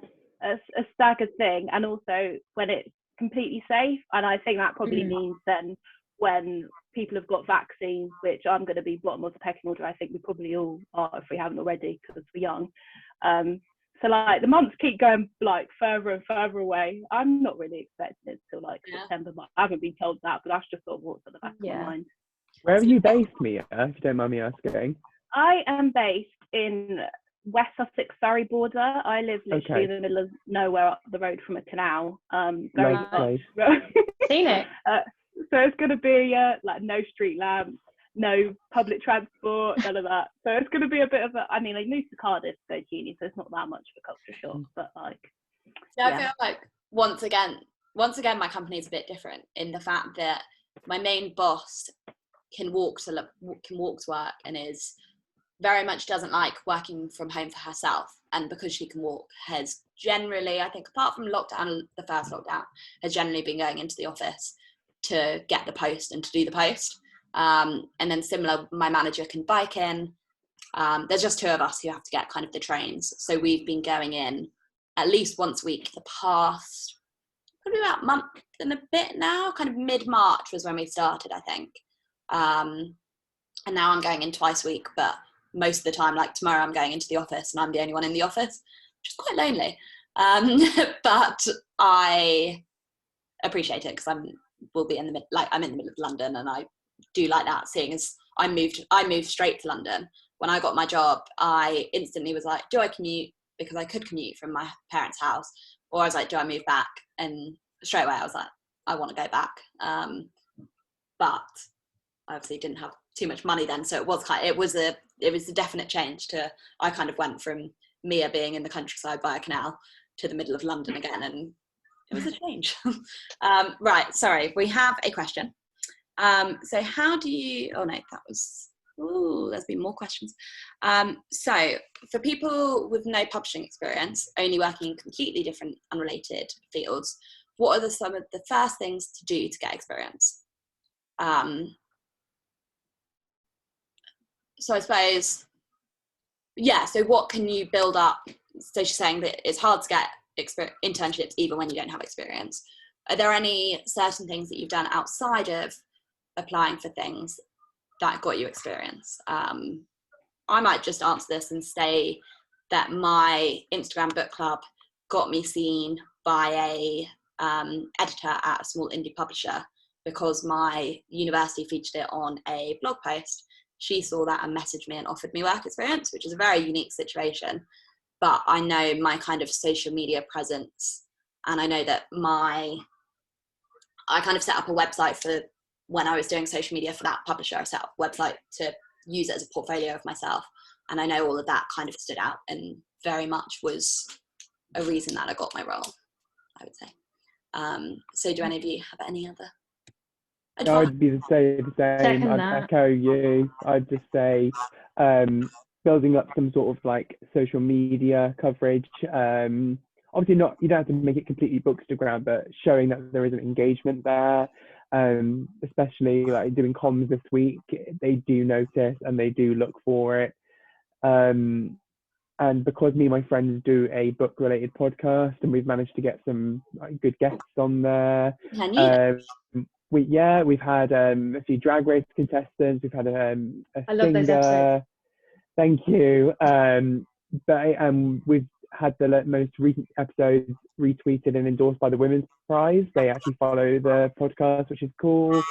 staggered thing, and also when it's completely safe. And I think that probably means then when people have got vaccines, which I'm going to be bottom of the pecking order, I think we probably all are if we haven't already because we're young. So like the months keep going like further and further away. I'm not really expecting it till like September. I haven't been told that, but that's just sort of what's at the back of my mind. Where are you based, Mia, if you don't mind me asking? I am based in West Sussex, Surrey border. I live literally in the middle of nowhere up the road from a canal. Very place. Seen it. So it's going to be like no street lamps, no public transport, none of that. So it's going to be a bit of a, I mean, I moved to Cardiff to go to uni, so it's not that much of a culture shock, but like. Yeah, I feel like once again, my company is a bit different in the fact that my main boss can walk to work and is very much doesn't like working from home for herself, and because she can walk has generally, I think apart from lockdown, the first lockdown, has generally been going into the office to get the post and to do the post. And then similar, my manager can bike in. There's just two of us who have to get kind of the trains, so we've been going in at least once a week the past probably about a month and a bit now. Kind of mid-March was when we started, I think. And now I'm going in twice a week, but most of the time, like tomorrow, I'm going into the office and I'm the only one in the office, which is quite lonely. But I appreciate it because I'm in the middle of London, and I do like that. Seeing as I moved straight to London when I got my job, I instantly was like, do I commute? Because I could commute from my parents' house, or I was like, do I move back? And straight away I was like, I want to go back. But I obviously didn't have too much money then, so it was a definite change to, I kind of went from Mia being in the countryside by a canal to the middle of London again, and it was a change. Right, sorry, we have a question. So how do you, there's been more questions. So for people with no publishing experience, only working in completely different unrelated fields, what are some of the first things to do to get experience? So I suppose, so what can you build up? So she's saying that it's hard to get internships even when you don't have experience. Are there any certain things that you've done outside of applying for things that got you experience? I might just answer this and say that my Instagram book club got me seen by a editor at a small indie publisher because my university featured it on a blog post. She saw that and messaged me and offered me work experience, which is a very unique situation. But I know my kind of social media presence, and I know that I kind of set up a website for when I was doing social media for that publisher. I set up a website to use it as a portfolio of myself. And I know all of that kind of stood out and very much was a reason that I got my role, I would say. So do any of you have any other advice? I'd be the same. I'd echo you. I'd just say building up some sort of like social media coverage. Obviously you don't have to make it completely Bookstagram, but showing that there is an engagement there. Especially like doing comms this week, they do notice and they do look for it. And because me and my friends do a book related podcast and we've managed to get some like good guests on there. We've had a few drag race contestants, we've had a I love those singer. episodes. Thank you. But we've had the most recent episodes retweeted and endorsed by the Women's Prize. They actually follow the podcast, which is cool.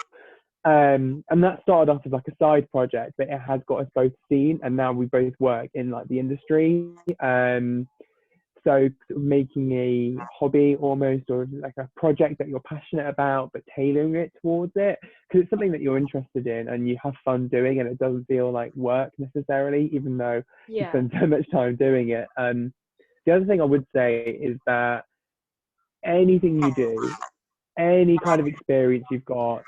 And that started off as like a side project, but it has got us both seen, and now we both work in like the industry. So making a hobby almost, or like a project that you're passionate about, but tailoring it towards it, because it's something that you're interested in and you have fun doing, and it doesn't feel like work necessarily, even though you spend so much time doing it. The other thing I would say is that anything you do, any kind of experience you've got,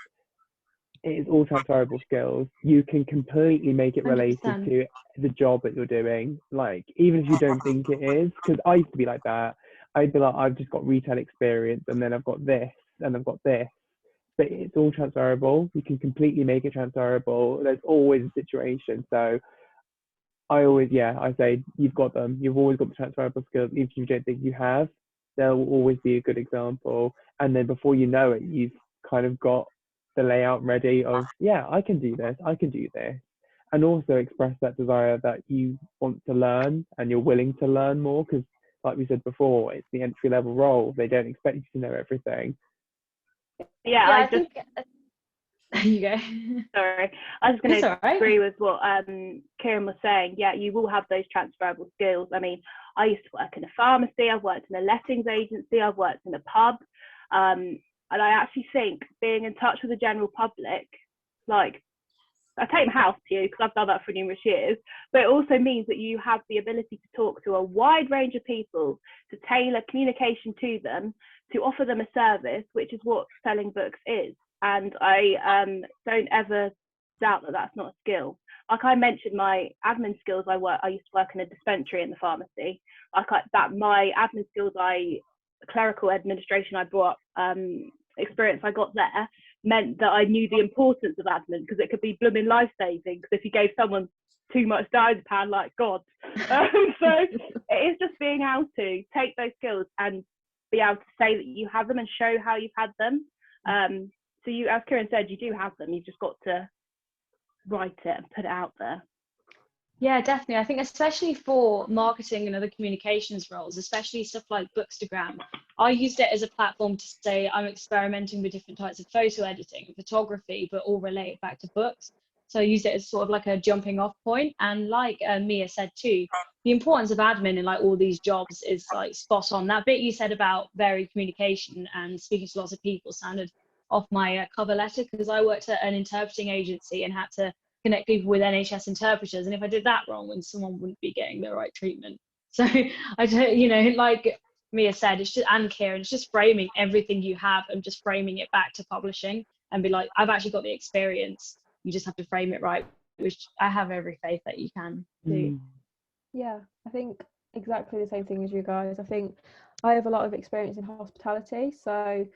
it is all transferable skills. You can completely make it related 100%. to the job that you're doing, like even if you don't think it is, because I used to be like that. I'd be like, I've just got retail experience and then I've got this and I've got this, but it's all transferable. You can completely make it transferable. There's always a situation. So I say you've got them. You've always got the transferable skills. Even if you don't think you have, there will always be a good example. And then before you know it, you've kind of got the layout ready of, yeah, I can do this. I can do this. And also express that desire that you want to learn and you're willing to learn more, because like we said before, it's the entry level role. They don't expect you to know everything. Yeah, I think there you go. Sorry, I was going to right. agree with what Kieran was saying. Yeah, you will have those transferable skills. I mean, I used to work in a pharmacy, I've worked in a lettings agency, I've worked in a pub, and I actually think being in touch with the general public, like, I take my house to you because I've done that for numerous years, but it also means that you have the ability to talk to a wide range of people, to tailor communication to them, to offer them a service, which is what selling books is. And I don't ever doubt that that's not a skill. Like I mentioned, my admin skills, I used to work in a dispensary in the pharmacy. My admin skills, clerical administration I brought experience I got there meant that I knew the importance of admin, because it could be blooming life-saving, because if you gave someone too much diazepam, like God. So it is just being able to take those skills and be able to say that you have them and show how you've had them. So you, as Kieran said, you do have them. You've just got to write it and put it out there. Yeah, definitely. I think especially for marketing and other communications roles, especially stuff like Bookstagram, I used it as a platform to say I'm experimenting with different types of photo editing, photography, but all related back to books. So I used it as sort of like a jumping off point. And like Mia said too, the importance of admin in like all these jobs is like spot on. That bit you said about varied communication and speaking to lots of people sounded off my cover letter, because I worked at an interpreting agency and had to connect people with NHS interpreters, and if I did that wrong, then someone wouldn't be getting the right treatment. So I don't, like Mia said, it's just, and Kieran, it's just framing everything you have and just framing it back to publishing and be like, I've actually got the experience. You just have to frame it right, which I have every faith that you can do. Yeah, I think exactly the same thing as you guys. I think I have a lot of experience in hospitality, so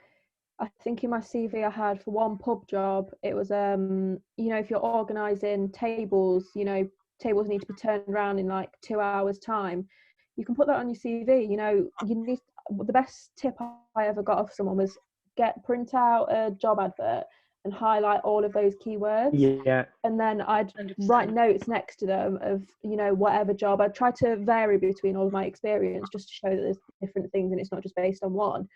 I think in my CV I had for one pub job, it was if you're organising tables, tables need to be turned around in like 2 hours time. You can put that on your CV. The best tip I ever got off someone was print out a job advert and highlight all of those keywords. Yeah. And then I'd 100%. write notes next to them of, whatever job. I'd try to vary between all of my experience just to show that there's different things and it's not just based on one.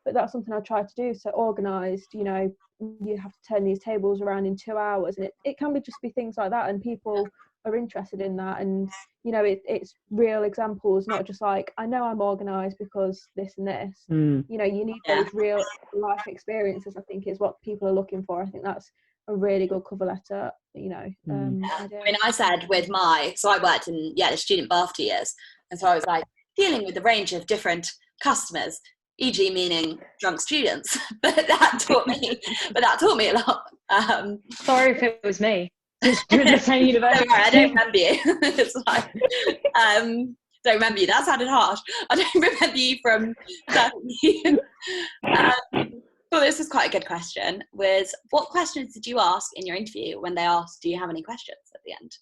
But that's something I try to do. So organised, you have to turn these tables around in 2 hours, and it can just be things like that, and people are interested in that. And it's real examples, not just like, I know I'm organised because this and this. You need those real life experiences, I think, is what people are looking for. I think that's a really good cover letter, idea. I mean, I said so I worked in the student bar for 2 years, and so I was like dealing with a range of different customers, e.g. meaning drunk students, but that taught me a lot. Sorry if it was me. You're the same university. Don't worry, I don't remember you. It's like, don't remember you. That sounded harsh. I don't remember you from well, this is quite a good question. What questions did you ask in your interview when they asked, do you have any questions at the end?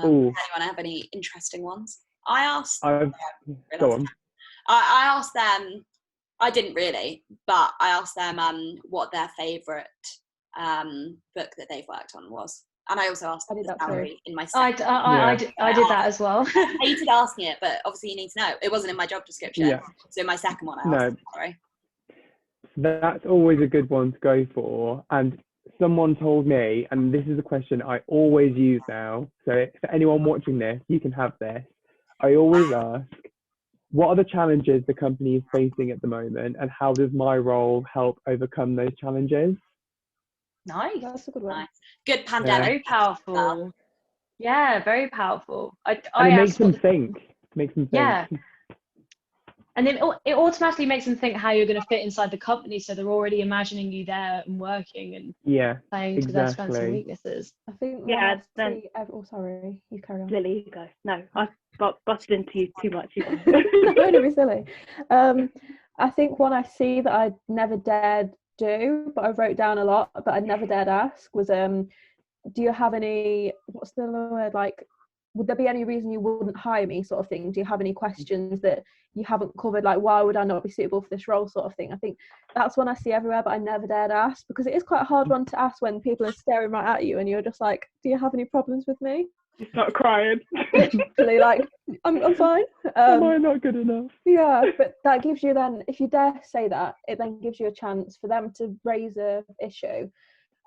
Anyone have any interesting ones? I asked Go on. I asked them, I didn't really, but I asked them what their favourite book that they've worked on was. And I also asked them the salary in my second. I did that as well. I hated asking it, but obviously you need to know. It wasn't in my job description. Yeah. So my second one I asked them, sorry. That's always a good one to go for. And someone told me, and this is a question I always use now, so for anyone watching this, you can have this. I always ask, what are the challenges the company is facing at the moment, and how does my role help overcome those challenges? Nice. That's a good one. Nice. Good pandemic. Very powerful. Yeah, very powerful. It makes them think. Yeah. And then it automatically makes them think how you're going to fit inside the company, so they're already imagining you there and working and playing to their strengths and weaknesses. I think sorry, you carry on. Lily, you go. No, I've busted into you too much. You go. No, don't be silly. I think when I see that I never dared do, but I wrote down a lot, but I never dared ask, was do you have any, what's the word, like, would there be any reason you wouldn't hire me, sort of thing? Do you have any questions that you haven't covered, like why would I not be suitable for this role, sort of thing? I think that's one I see everywhere, but I never dared ask, because it is quite a hard one to ask when people are staring right at you and you're just like, do you have any problems with me? You start crying. Literally, like, I'm fine. Am I not good enough? Yeah, but that gives you then, if you dare say that, it then gives you a chance for them to raise a issue,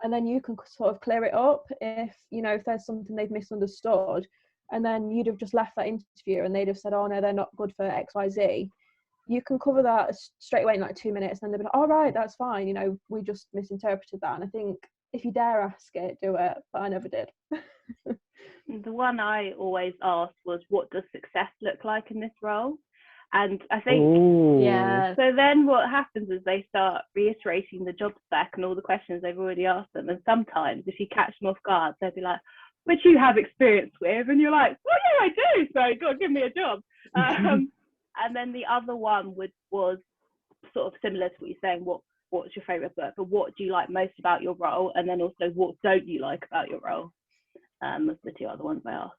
and then you can sort of clear it up if, you know, if there's something they've misunderstood, and then you'd have just left that interview and they'd have said, oh no, they're not good for XYZ. You can cover that straight away in like 2 minutes, and then they'll be like, all right, that's fine, you know, we just misinterpreted that. And I think if you dare ask it, do it, but I never did. The one I always asked was, what does success look like in this role? And I think, so then what happens is they start reiterating the job spec and all the questions they've already asked them. And sometimes if you catch them off guard, they'll be like, which you have experience with. And you're like, well, yeah, I do. So go on, give me a job. And then the other one was sort of similar to what you're saying. What's your favourite book? But what do you like most about your role? And then also, what don't you like about your role? Was the two other ones I asked.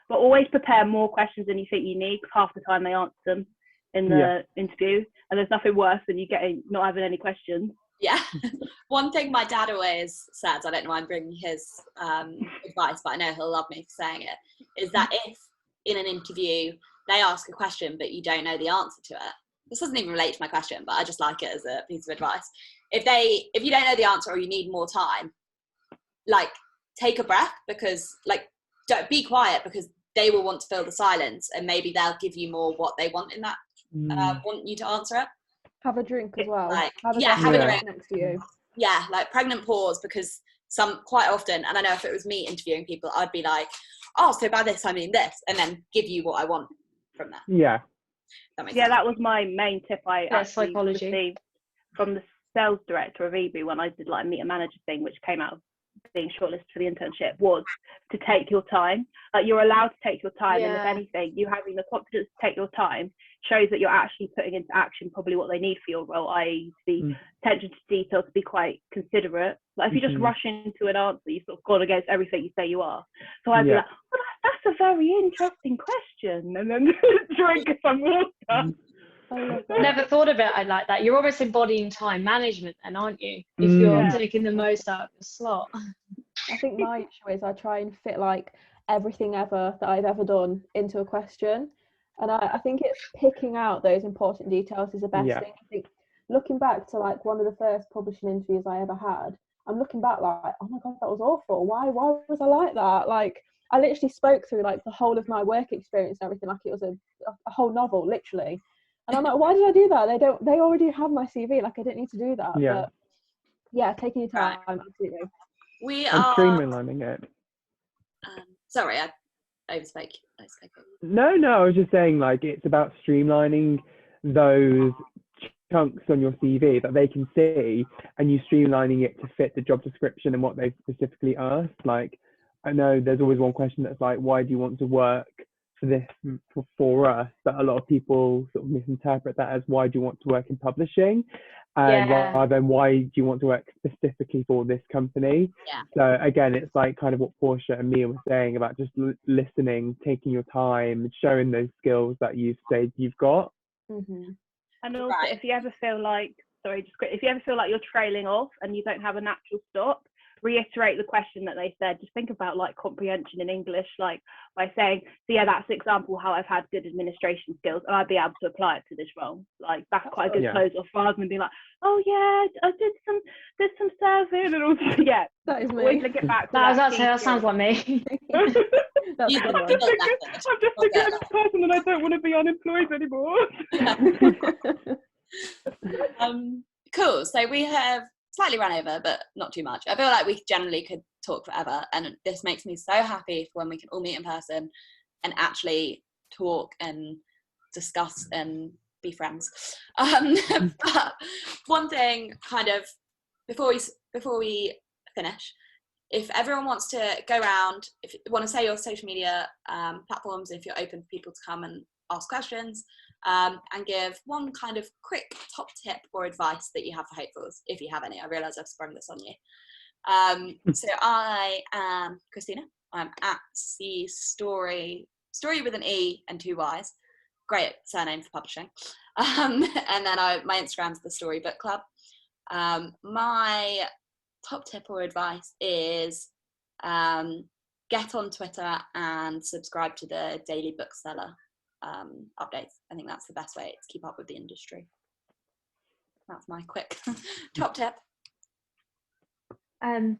But always prepare more questions than you think you need, because half the time they answer them in the interview, and there's nothing worse than you not having any questions. Yeah. One thing my dad always says, I don't know why I'm bringing his advice, but I know he'll love me for saying it, is that if in an interview they ask a question but you don't know the answer to it, this doesn't even relate to my question, but I just like it as a piece of advice. If you don't know the answer or you need more time, like, take a breath, because like, don't be quiet, because they will want to fill the silence, and maybe they'll give you more what they want in that, want you to answer it. Have a drink as well. Like, have a drink next to you. Yeah, like pregnant pause, because quite often, and I know if it was me interviewing people, I'd be like, oh, so by this I mean this, and then give you what I want from that. Yeah. That was my main tip I actually received from the sales director of eBay when I did like a meet a manager thing, which came out of being shortlisted for the internship, was to take your time. Like, you're allowed to take your time, and if anything, you having the confidence to take your time shows that you're actually putting into action probably what they need for your role, i.e. to be attention to detail, to be quite considerate. Like, if you just rush into an answer, you've sort of gone against everything you say you are. So I'd be like, well, that's a very interesting question, and then drink some water. Never thought of it like that. You're almost embodying time management then, aren't you? If you're taking the most out of the slot. I think my issue is I try and fit like everything ever that I've ever done into a question, and I think it's picking out those important details is the best thing. I think looking back to like one of the first publishing interviews I ever had, I'm looking back like, oh my god, that was awful. Why was I like that? Like, I literally spoke through like the whole of my work experience and everything like it was a whole novel, literally. And I'm like, why did I do that? They already have my CV. Like, I didn't need to do that. Yeah. But yeah, taking your time, absolutely. We are streamlining it. Sorry, I overspoke. No, I was just saying, like, it's about streamlining those chunks on your CV that they can see, and you streamlining it to fit the job description and what they specifically asked. Like, I know there's always one question that's like, why do you want to work for this for us? But a lot of people sort of misinterpret that as, why do you want to work in publishing, and rather than why do you want to work specifically for this company. So again, it's like kind of what Portia and Mia were saying about just listening, taking your time, showing those skills that you've said you've got. And also, if you ever feel like if you ever feel like you're trailing off and you don't have a natural stop, reiterate the question that they said. Just think about like comprehension in English, like by saying, so yeah, that's an example how I've had good administration skills and I'd be able to apply it to this role. Like, that's quite a good close off, rather than being like, oh yeah, I did some serving and all. That is me. Always link it back to that sounds like me. I'm just a good person and I don't want to be unemployed anymore. Cool. So we have slightly run over, but not too much. I feel like we generally could talk forever, and this makes me so happy for when we can all meet in person and actually talk and discuss and be friends. But one thing, kind of before we finish, if everyone wants to go around, if you want to say your social media platforms, if you're open for people to come and ask questions, and give one kind of quick top tip or advice that you have for hopefuls, if you have any. I realise I've sprung this on you. So I am Christina. I'm at C Story with an E and 2 Y's. Great surname for publishing. And then my Instagram's The Story Book Club. My top tip or advice is get on Twitter and subscribe to the daily bookseller updates. I think that's the best way to keep up with the industry. That's my quick top tip. I'm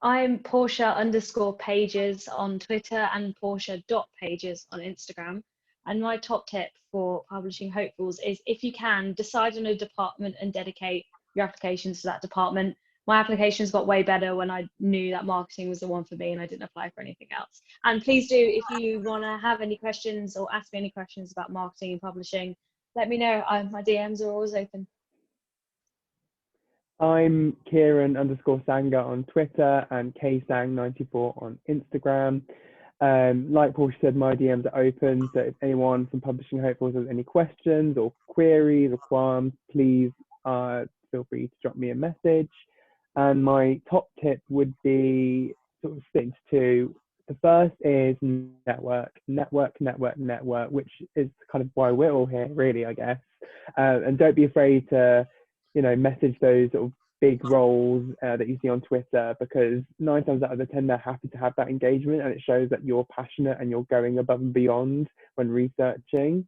Portia_pages on Twitter and Portia.pages on Instagram. And my top tip for publishing hopefuls is, if you can, decide on a department and dedicate your applications to that department. My applications got way better when I knew that marketing was the one for me and I didn't apply for anything else. And please do, if you want to have any questions or ask me any questions about marketing and publishing, let me know. My DMs are always open. I'm Kieran_Sanger on Twitter and ksang94 on Instagram. Like Portia said, my DMs are open, so if anyone from Publishing Hopefuls has any questions or queries or qualms, please feel free to drop me a message. And my top tip would be sort of split into two. The first is network, which is kind of why we're all here, really, I guess. And don't be afraid to, message those sort of big roles that you see on Twitter, because 9 times out of 10 they're happy to have that engagement, and it shows that you're passionate and you're going above and beyond when researching.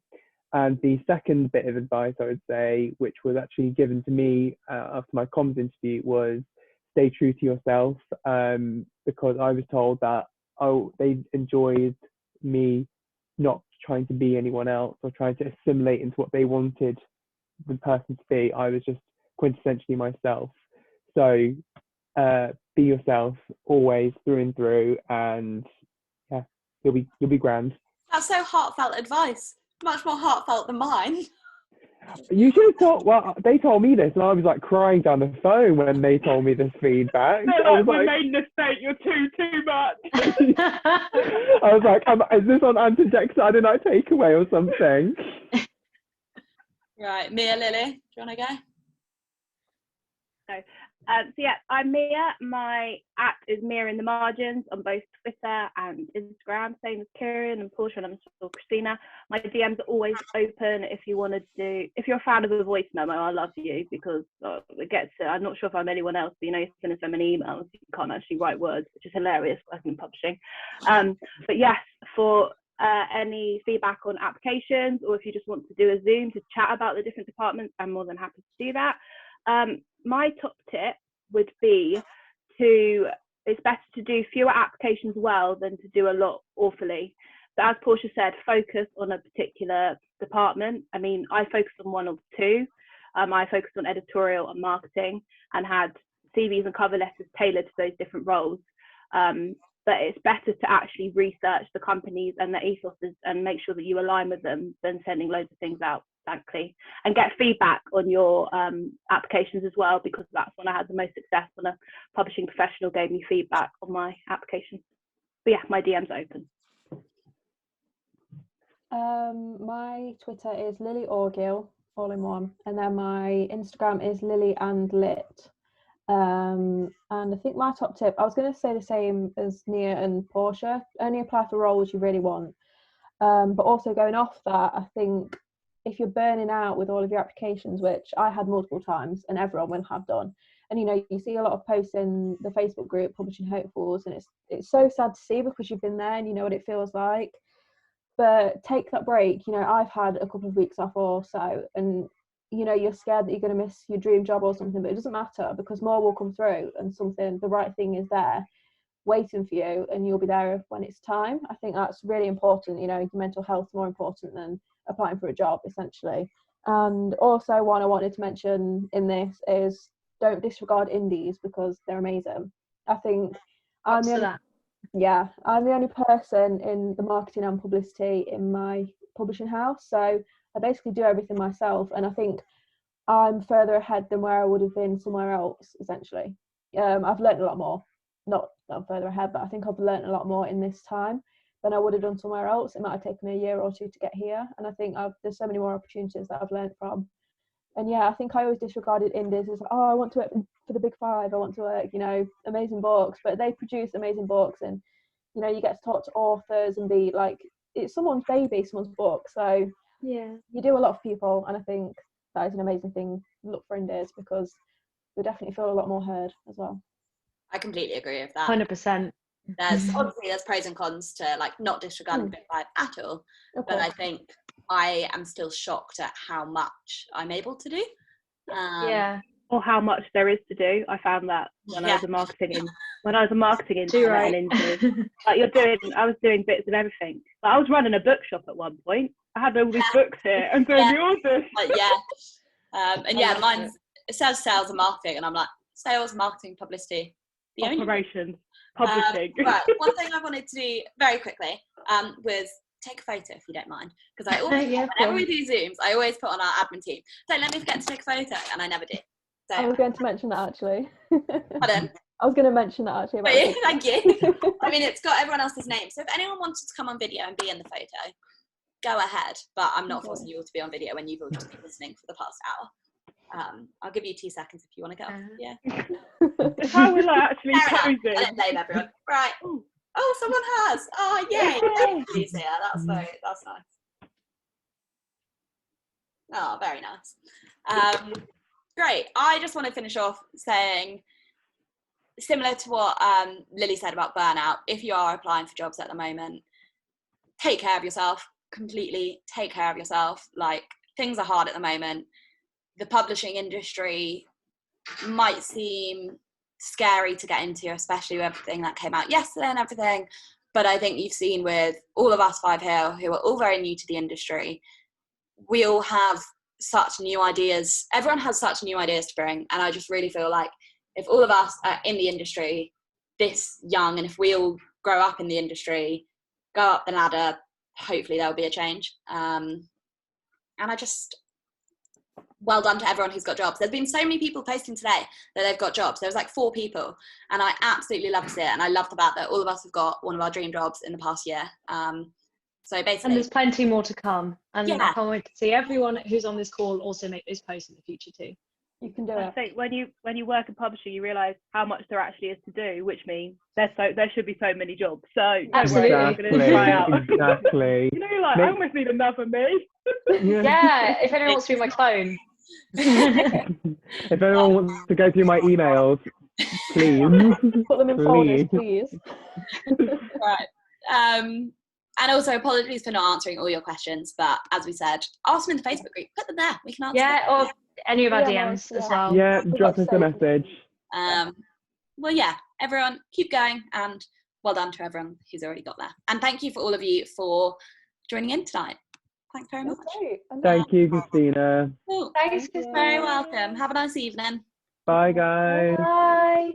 And the second bit of advice I would say, which was actually given to me after my comms interview, was stay true to yourself, because I was told that they enjoyed me not trying to be anyone else or trying to assimilate into what they wanted the person to be. I was just quintessentially myself. So be yourself always, through and through, and yeah, you'll be grand. That's so heartfelt advice. Much more heartfelt than mine. You should have thought. Well, they told me this, and I was like crying down the phone when they told me this feedback. They're like, we made a mistake. You're too much. I was like, is this on Antidex Saturday Night Takeaway or something? Right, Mia, Lily, do you want to go? So yeah, I'm Mia. My @ is Mia in the margins on both Twitter and Instagram, same as Kieran and Portia, and I'm still Christina. My DMs are always open if you want to if you're a fan of a voice memo, I love you, because I'm not sure if I'm anyone else, but you're sending so many emails, you can't actually write words, which is hilarious working in publishing. But yes, for any feedback on applications, or if you just want to do a Zoom to chat about the different departments, I'm more than happy to do that. My top tip would be it's better to do fewer applications well than to do a lot awfully. So as Portia said, focus on a particular department. I mean, I focused on one of two. I focused on editorial and marketing and had CVs and cover letters tailored to those different roles. But it's better to actually research the companies and their ethoses and make sure that you align with them than sending loads of things out, frankly. And get feedback on your applications as well, because that's when I had the most success, when a publishing professional gave me feedback on my application. But yeah, my DM's open. My Twitter is Lily Orgill, all in one. And then my Instagram is Lily and Lit. And I think my top tip, I was going to say the same as Nia and Portia, only apply for roles you really want. But also going off that, I think if you're burning out with all of your applications, which I had multiple times and everyone will have done, and you see a lot of posts in the Facebook group Publishing Hopefuls, and it's so sad to see, because you've been there and you know what it feels like. But take that break. I've had a couple of weeks off or so, and you're scared that you're going to miss your dream job or something, but it doesn't matter, because more will come through, and the right thing is there waiting for you, and you'll be there when it's time. I think that's really important. Your mental health is more important than applying for a job, essentially. And also, one I wanted to mention in this is, don't disregard indies, because they're amazing. I think I'm the only person in the marketing and publicity in my publishing house, so I basically do everything myself, and I think I'm further ahead than where I would have been somewhere else, essentially. I've learned a lot more, not further ahead, but I think I've learned a lot more in this time, than I would have done somewhere else. It might have taken me a year or two to get here, and I think there's so many more opportunities that I've learned from. And yeah, I think I always disregarded indies as, oh, I want to work for the big five, I want to work, you know, amazing books, but they produce amazing books, and you know, you get to talk to authors and be like, it's someone's baby, someone's book, so Yeah. you do a lot for people, and I think that is an amazing thing to look for indies, because we definitely feel a lot more heard as well. I completely agree with that. 100%. There's pros and cons to like not disregarding Big Five at all, but I think I am still shocked at how much I'm able to do. Or how much there is to do. I found that when I was a marketing intern at an indie. Like I was doing bits of everything. Like I was running a bookshop at one point. I had all these books here and doing the orders. Mine's, it says sales and marketing, and I'm like, sales, marketing, publicity, operations, publishing. Right. One thing I wanted to do very quickly was take a photo, if you don't mind, because I always, whenever we do Zooms, I always put on our admin team, don't let me forget to take a photo, and I never do. So, I was going to mention that actually. Pardon? I was going to mention that actually. Thank you. I mean, it's got everyone else's name, so if anyone wanted to come on video and be in the photo, go ahead, but I'm not forcing you all to be on video when you've all just been listening for the past hour. I'll give you 2 seconds if you want to get off. Yeah. How will I actually pose I it? didn't blame everyone. Right. Oh, someone has. Oh, yay. Please, yeah, that's nice. Oh, very nice. Great. I just want to finish off saying, similar to what Lily said about burnout, if you are applying for jobs at the moment, take care of yourself. Completely take care of yourself. Like, things are hard at the moment. The publishing industry might seem scary to get into, especially with everything that came out yesterday and everything, but I think you've seen with all of us 5 here who are all very new to the industry, we all have such new ideas. Everyone has such new ideas to bring, and I just really feel like if all of us are in the industry this young, and if we all grow up in the industry, go up the ladder, hopefully there'll be a change. And I just, well done to everyone who's got jobs. There's been so many people posting today that they've got jobs. There was like 4 people, and I absolutely love to see it. And I love the fact that all of us have got one of our dream jobs in the past year. So basically, and there's plenty more to come. And I can't wait to see everyone who's on this call also make those posts in the future too. You can do it. I think when you work in publishing, you realise how much there actually is to do, which means there should be so many jobs. So absolutely, I'm going to try out. Exactly. You know, you're like, I almost need another me. Yeah, if anyone wants to be my clone. If anyone wants to go through my emails, please. Put them in folders, please. Right. And also, apologies for not answering all your questions, but as we said, ask them in the Facebook group. Put them there. We can answer them. Or any of our DMs as well. Yeah, drop us a message. Well, yeah, everyone, keep going, and well done to everyone who's already got there. And thank you for all of you for joining in tonight. Thanks very much. Thank you, Christina. Cool. Thanks, Chris. Very welcome. Have a nice evening. Bye, guys. Bye.